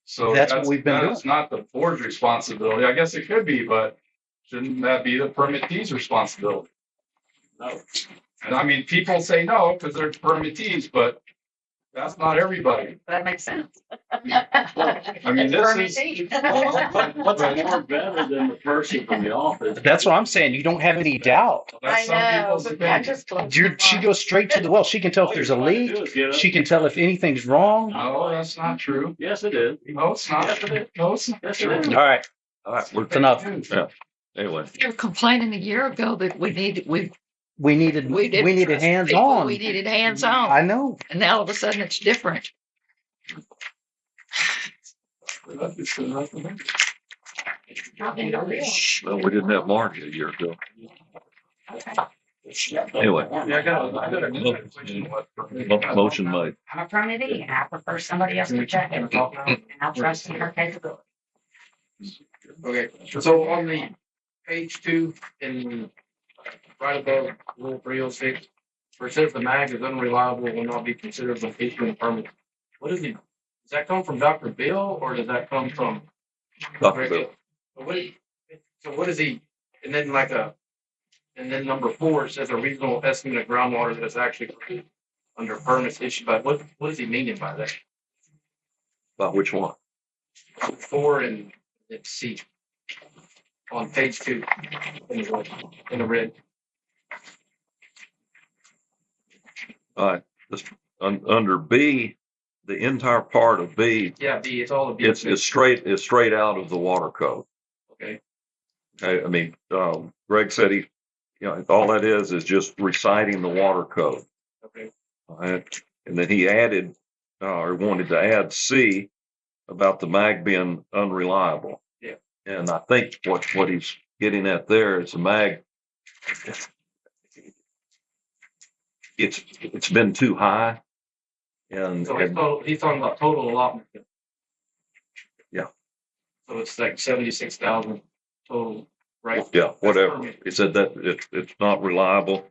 So That's what we've been That's not the board's responsibility. I guess it could be, but Shouldn't that be the permittee's responsibility? No. And I mean, people say no because they're permittees, but that's not everybody. That makes sense. I mean, this is, What's more better than the person from the office? That's what I'm saying. You don't have any doubt. that's some people's opinion. She goes straight to the well. She can tell if there's a leak. She can tell if anything's wrong. No, that's not true. Yes, it is. No, it's not. Yes, it is. No, it's not. Yes, it is. All right. All right, we're, It's enough. yeah, anyway. You were complaining a year ago that we needed We needed trust hands people, on. We needed hands on. I know. And now all of a sudden it's different. Well, we didn't have Mark a year ago. Anyway, Yeah, I got a motion made. I'm a permittee and I prefer somebody else to check it. And I trust in her capability. Okay, so on the page 2 in right above rule 306, where it says the mag is unreliable, will not be considered when issuing a permit. What is he? Does that come from Dr. Bill or does that come from? Dr. Bill. So what is he? And then and then number 4 says a reasonable estimate of groundwater that is actually produced under permits issued by. What is he meaning by that? About which one? 4 and C on page 2 in the red. All right, under B, the entire part of B, Yeah, B. It's all of B. it's straight out of the water code. Okay. I mean, Greg said all that is just reciting the water code. Okay. All right. And then he added, or wanted to add C about the mag being unreliable. Yeah. And I think what he's getting at there is the mag, it's been too high. And, So he's talking about total allotment. Yeah. So it's like 76,000 total, right? yeah, whatever. He said that it's not reliable.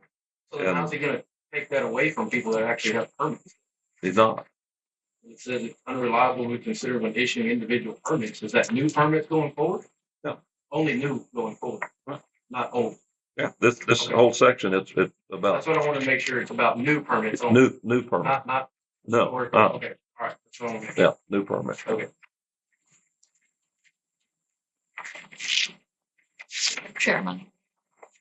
So then how's he gonna take that away from people that actually have permits? He's not. It says it's unreliable, we consider when issuing individual permits. Is that new permits going forward? No. Only new going forward, Right. not old. Yeah, this whole section, it's about That's what I want to make sure it's about new permits. only, new permit. Not. No, Okay, all right. That's what I want to make. yeah, new permit. Okay. Chairman,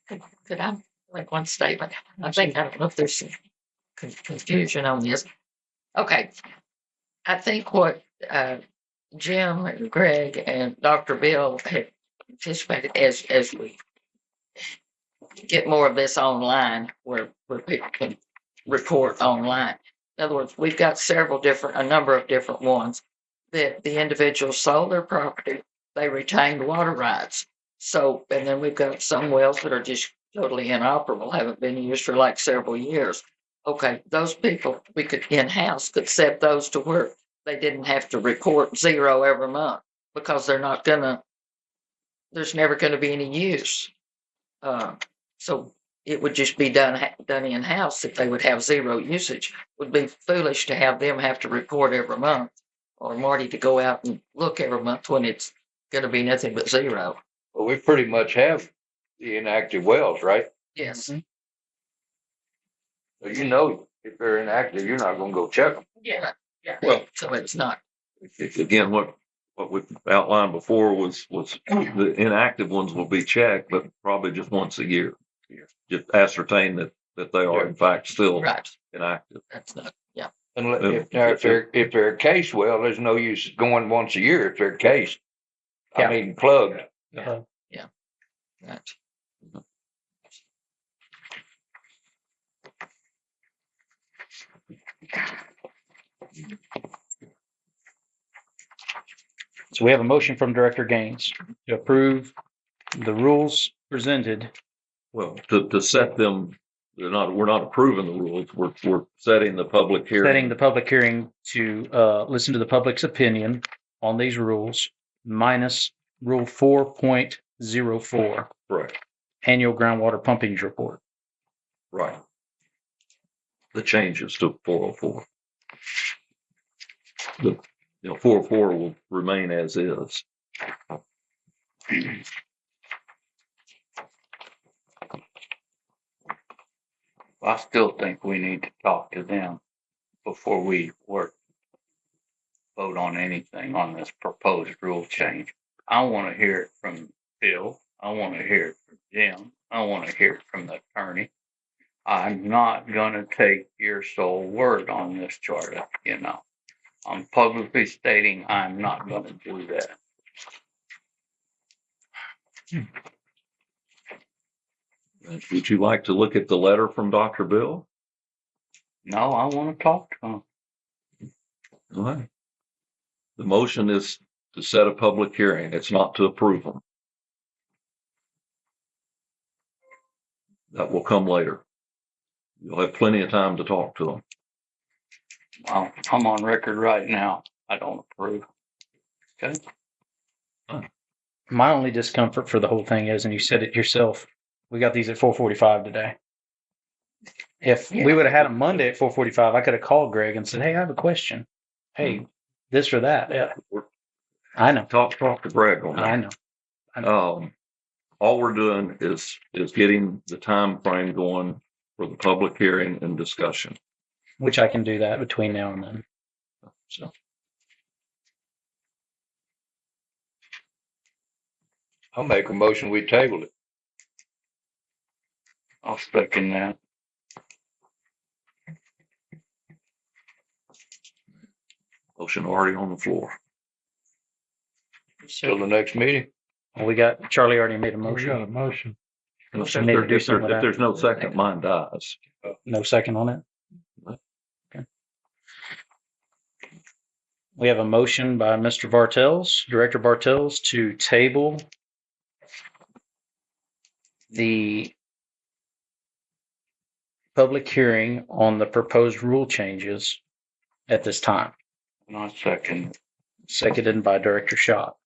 could I make one statement? I don't know if there's some confusion on this. Okay. I think what Jim and Greg and Dr. Bill had anticipated as we get more of this online where people can report online. In other words, we've got a number of different ones that the individuals sold their property, they retained water rights. So, and then we've got some wells that are just totally inoperable, haven't been used for like several years. Okay, those people, we could in-house could set those to work. They didn't have to report zero every month because there's never gonna be any use. So it would just be done in-house if they would have zero usage. It would be foolish to have them have to report every month or Marty to go out and look every month when it's gonna be nothing but zero. Well, we pretty much have the inactive wells, right? Yes. So if they're inactive, you're not gonna go check them. Yeah. Well, So it's not. again, what we outlined before was the inactive ones will be checked, but probably just once a year. Just ascertain that they are in fact still Right. inactive. That's not, yeah. And if they're a case well, there's no use going once a year if they're cased. Yeah. I mean, plugged. Right. So we have a motion from Director Gaines to approve the rules presented. Well, to set them, we're not approving the rules. We're setting the public hearing. Setting the public hearing to listen to the public's opinion on these rules, minus Rule 4.04, Correct. annual groundwater pumping report. Right. The changes to 404. The 404 will remain as is. I still think we need to talk to them before we vote on anything on this proposed rule change. I want to hear it from Phil. I want to hear it from Jim. I want to hear it from the attorney. I'm not gonna take your sole word on this, Charlie, you know. I'm publicly stating I'm not gonna do that. Would you like to look at the letter from Dr. Bill? No, I want to talk to him. All right. The motion is to set a public hearing. It's not to approve them. That will come later. You'll have plenty of time to talk to them. Well, I'm on record right now. I don't approve. Okay. My only discomfort for the whole thing is, and you said it yourself, we got these at 4:45 today. If we would have had them Monday at 4:45, I could have called Greg and said, "Hey, I have a question. Hey, this or that." Yeah, I know. Talk to Greg on that. I know. All we're doing is getting the time frame going for the public hearing and discussion. Which I can do that between now and then. So I'll make a motion, we table it. I'll second that. Motion already on the floor. Till the next meeting. we got Charlie already made a We got motion. a motion. If Need to do something with if there's no second, mine dies. No second on it. Okay. We have a motion by Mr. Bartels, Director Bartels, to table the public hearing on the proposed rule changes at this time. Not second. Seconded by Director Schott.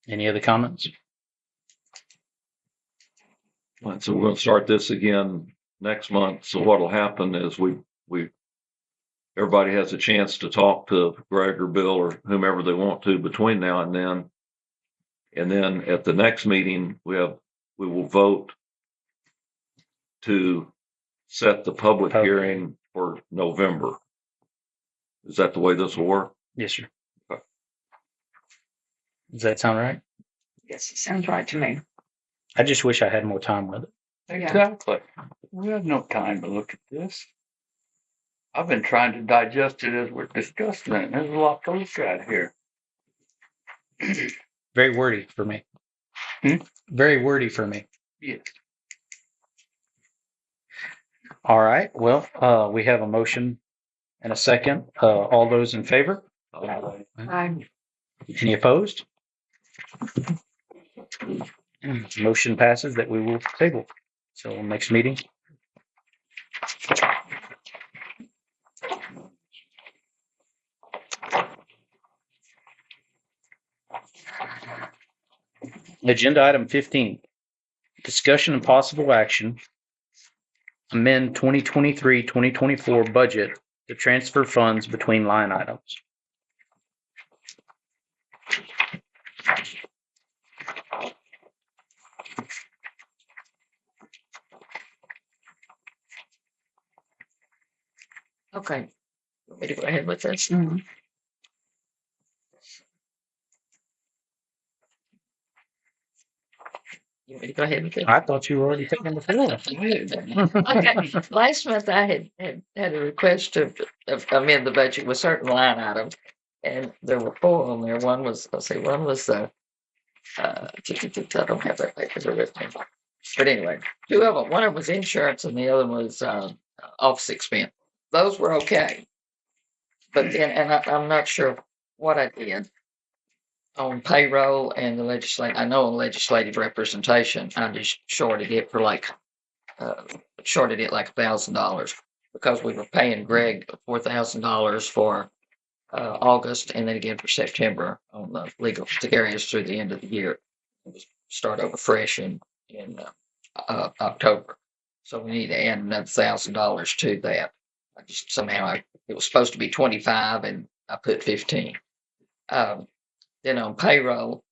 Any other comments? Right, so we're going to start this again next month. So what'll happen is everybody has a chance to talk to Greg or Bill or whomever they want to between now and then. And then at the next meeting, we will vote to set the public hearing for November. Is that the way this will work? Yes, sir. Okay. Does that sound right? Yes, it sounds right to me. I just wish I had more time with it. Exactly. We have no time to look at this. I've been trying to digest it as we're discussing it. There's a lot to look at here. Very wordy for me. Very wordy for me. Yes. All right. Well, we have a motion and a second. All those in favor? Any opposed? Motion passes that we will table. So next meeting. Agenda item 15, discussion and possible action, amend 2023-2024 budget to transfer funds between line items. Okay. Want me to go ahead with this? You want me to go ahead with it? I thought you were already taking the floor. Okay. Last month I had a request to amend the budget with certain line items, and there were 4 on there. One was, I don't have that paper with me. But anyway, 2 of them. One of them was insurance, and the other was office expense. Those were okay. But then, and I'm not sure what I did on payroll and the legislative. I know on legislative representation, I just shorted it like $1,000 because we were paying Greg $4,000 for August and then again for September on the legal to carry us through the end of the year. It was start over fresh in October. So we need to add another $1,000 to that. I just somehow it was supposed to be 25 and I put 15. Then on payroll,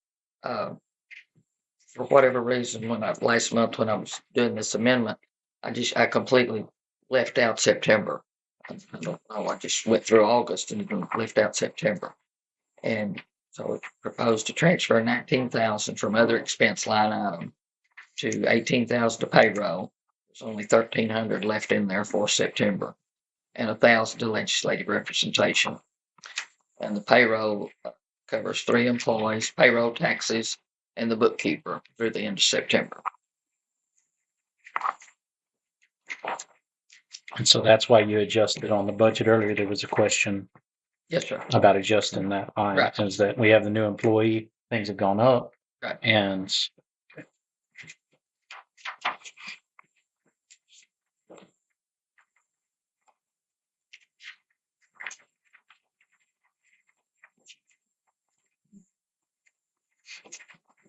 For whatever reason, last month when I was doing this amendment, I completely left out September. I don't know, I just went through August and even left out September. And so it proposed to transfer 19,000 from other expense line item to 18,000 to payroll. There's only 1,300 left in there for September, and 1,000 to legislative representation. And the payroll covers 3 employees, payroll, taxes, and the bookkeeper through the end of September. And so that's why you adjusted on the budget earlier. There was a question Yes, sir. about adjusting that line, Right. is that we have the new employee, things have gone up. Right. And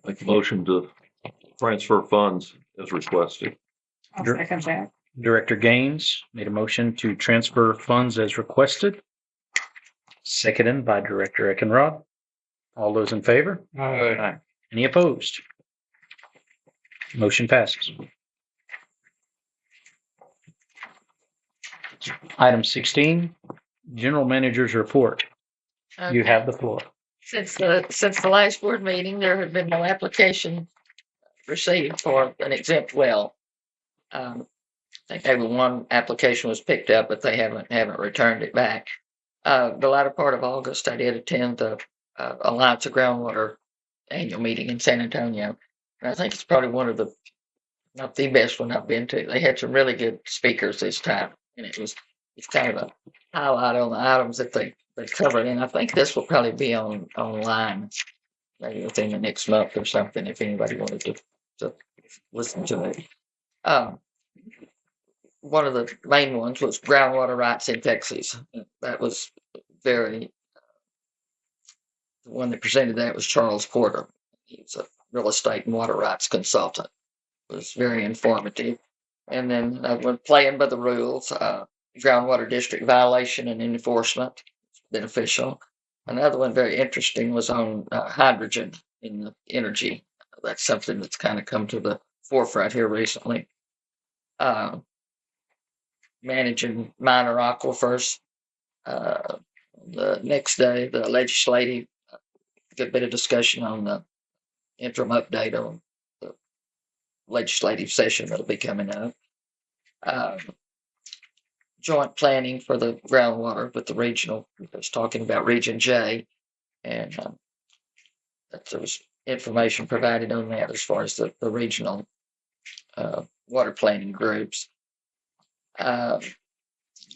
Make a motion to transfer funds as requested. I'll second that. Director Gaines made a motion to transfer funds as requested. Seconded by Director Eckenrod. All those in favor? Aye. Any opposed? Motion passes. Item 16, General Manager's Report. You Okay. have the floor. Since the last board meeting, there have been no application received for an exempt well. I think maybe one application was picked up, but they haven't returned it back. The latter part of August, I did attend the Alliance of Groundwater annual meeting in San Antonio, and I think it's probably one of not the best one I've been to. They had some really good speakers this time, and it's kind of a highlight on the items that they covered. And I think this will probably be online maybe within the next month or something if anybody wanted to listen to it. One of the main ones was groundwater rights in Texas. That was the one that presented that was Charles Porter. He was a real estate and water rights consultant. It was very informative. And then when playing by the rules, groundwater district violation and enforcement, beneficial. Another one very interesting was on hydrogen in the energy. That's something that's kind of come to the forefront here recently. Managing minor aquifers. The next day, the legislative, good bit of discussion on the interim update on the legislative session that'll be coming up. Joint planning for the groundwater with the regional, I was talking about Region J, and that there was information provided on that as far as the regional water planning groups. Let's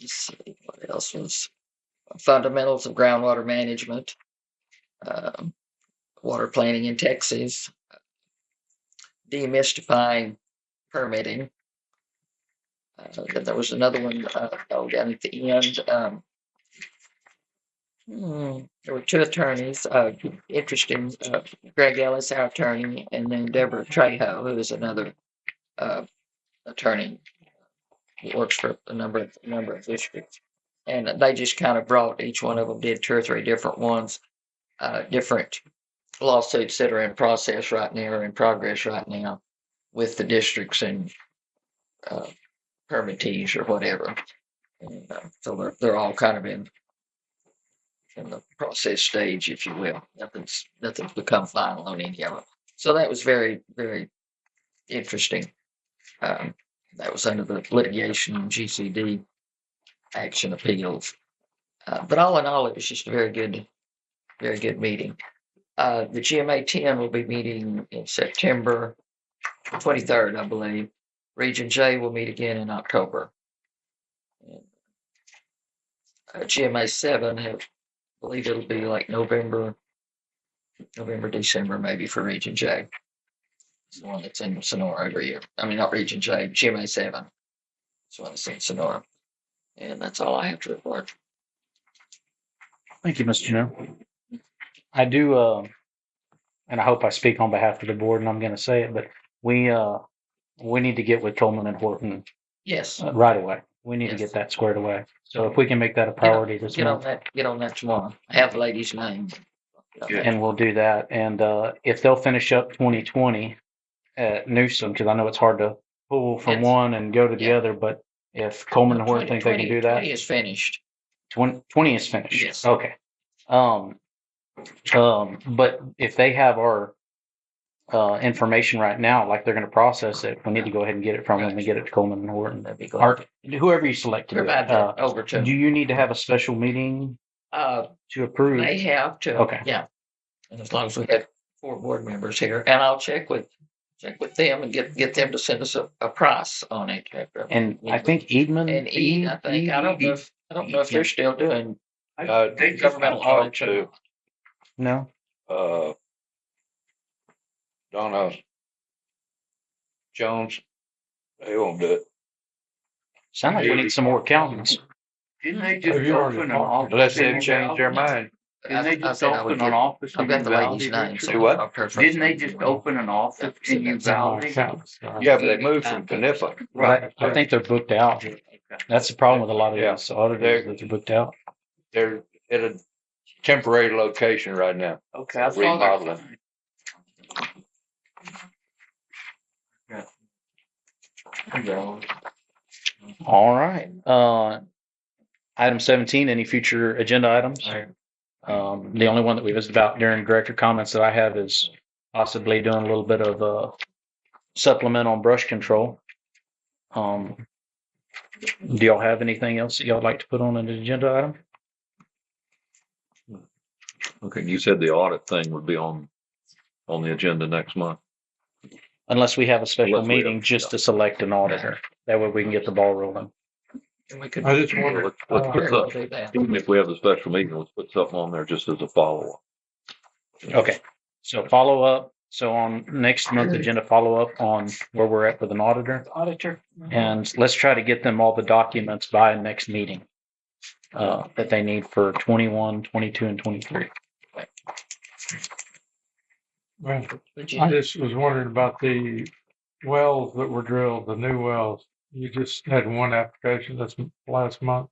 see, what else was fundamentals of groundwater management, water planning in Texas, demystifying permitting. Then there was another one down at the end. There were 2 attorneys, interesting, Greg Ellis, our attorney, and then Deborah Trejo, who is another attorney who works for a number of districts. And they just kind of brought, each one of them did 2 or 3 different ones, different lawsuits that are in process right now or in progress right now with the districts and permittees or whatever. And, so they're all kind of in the process stage, if you will. Nothing's become final on any of them. So that was very, very interesting. That was under the litigation and GCD action appeals. But all in all, it was just a very good meeting. The GMA 10 will be meeting in September 23rd, I believe. Region J will meet again in October. GMA 7, I believe it'll be like November, December, maybe for Region J. It's the one that's in Sonora every year. I mean, not Region J, GMA 7. It's the one that's in Sonora. And that's all I have to report. Thank you, Mr. Janelle. I do, and I hope I speak on behalf of the board, and I'm going to say it, but we need to get with Coleman and Horton Yes. right away. We need to Yes. get that squared away. So if we can make that a priority this Get on month. that. Get on that tomorrow. I have the lady's name. and we'll do that. And if they'll finish up 2020 at Newsom, because I know it's hard to pull from Yes. one and go to the Yeah. other, but if Coleman and Horton think they can do that, 20 is finished. 20 is finished. Yes. Okay. But if they have our information right now, like they're going to process it, we need to go ahead and get it from them and get it to Coleman and Horton. That'd be good. Or whoever you select to do Provide it. that over to Do them. you need to have a special meeting to approve? They have to. Okay. Yeah. And as long as we have 4 board members here, and I'll check with them and get them to send us a price on it. And I think Eadman. And E, I think, I don't know if they're still doing They governmental audit too. No. Donna Jones, they won't do it. Sound like we need some more accountants. Didn't they Have just you already open an talked? office? Unless they in change their Uvalde? mind. Didn't they I just said I would open an get- office in I've got the lady's Uvalde? name. Richard? Do what? I'll talk to her first. Didn't they just open an office in Uvalde? Yeah, but they moved from Canifa. Right. I think they're booked out. That's the problem with a lot of Yeah. these auditors, that they're booked out. They're at a temporary location right now. Okay, I saw that. Remodeling. All right. Item 17, any future agenda items? The only one that we visited about during director comments that I have is possibly doing a little bit of supplement on brush control. Do y'all have anything else that y'all would like to put on an agenda item? Okay, you said the audit thing would be on the agenda next month. Unless we have a special Unless we have- meeting just to select an auditor. That way we can get the ball rolling. And we could. I just wondered, Let's put We'll something, do that. even if we have the special meeting, let's put something on there just as a follow-up. Okay, so follow up. So on next month's agenda, follow up on where we're at with an auditor. Auditor. And let's try to get them all the documents by next meeting that they need for 21, 22, and 23. well, Would you- I just was wondering about the wells that were drilled, the new wells. You just had one application that's last month.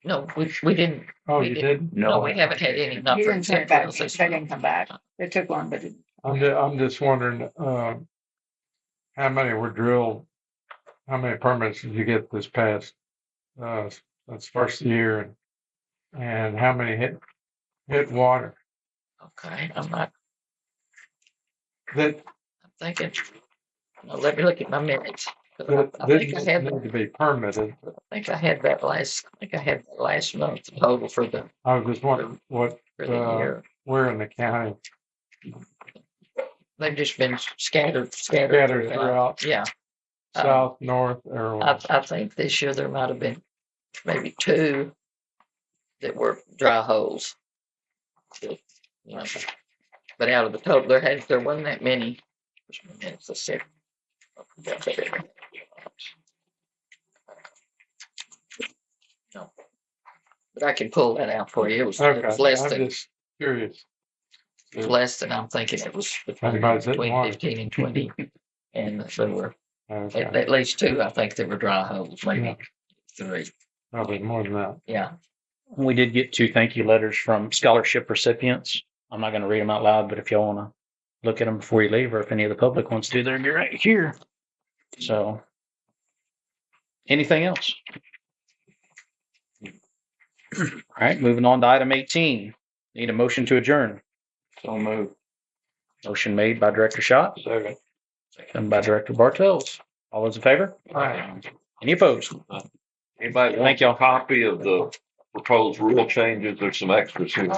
No, we didn't. Oh, We you didn't. did? No, we haven't had any. Not He for didn't send example. back, they didn't come back. They took one, but it- I'm just wondering, how many were drilled? How many permits did you get this past, that's first year? And how many hit water? Okay, I'm not That, I'm thinking. Now, let me look at my minutes. 'Cause that I think I didn't had. need to be permitted. I think I had that last month total for the I was just wondering what, for the year. where in the county, They've just been scattered scattered throughout, Yeah, south, north, or. I think this year there might have been maybe 2 that were dry holes. You know, but out of the total, there wasn't that many. Let's see. No. But I can pull that out for you. It was Okay, less I'm than just curious. I'm thinking it was between Everybody's hitting water. 15 and 20. And there were Okay, at least 2, I think, that were dry holes, maybe 3. probably more than that. Yeah. We did get 2 thank you letters from scholarship recipients. I'm not going to read them out loud, but if y'all want to look at them before you leave, or if any of the public wants to, they're right here. So, anything else? All right, moving on to item 18. Need a motion to adjourn. So moved. Motion made by Director Schott, Second. seconded by Director Bartels. All those in favor? Any opposed? Anybody Thank want y'all. a copy of the proposed rule changes? There's some extras here.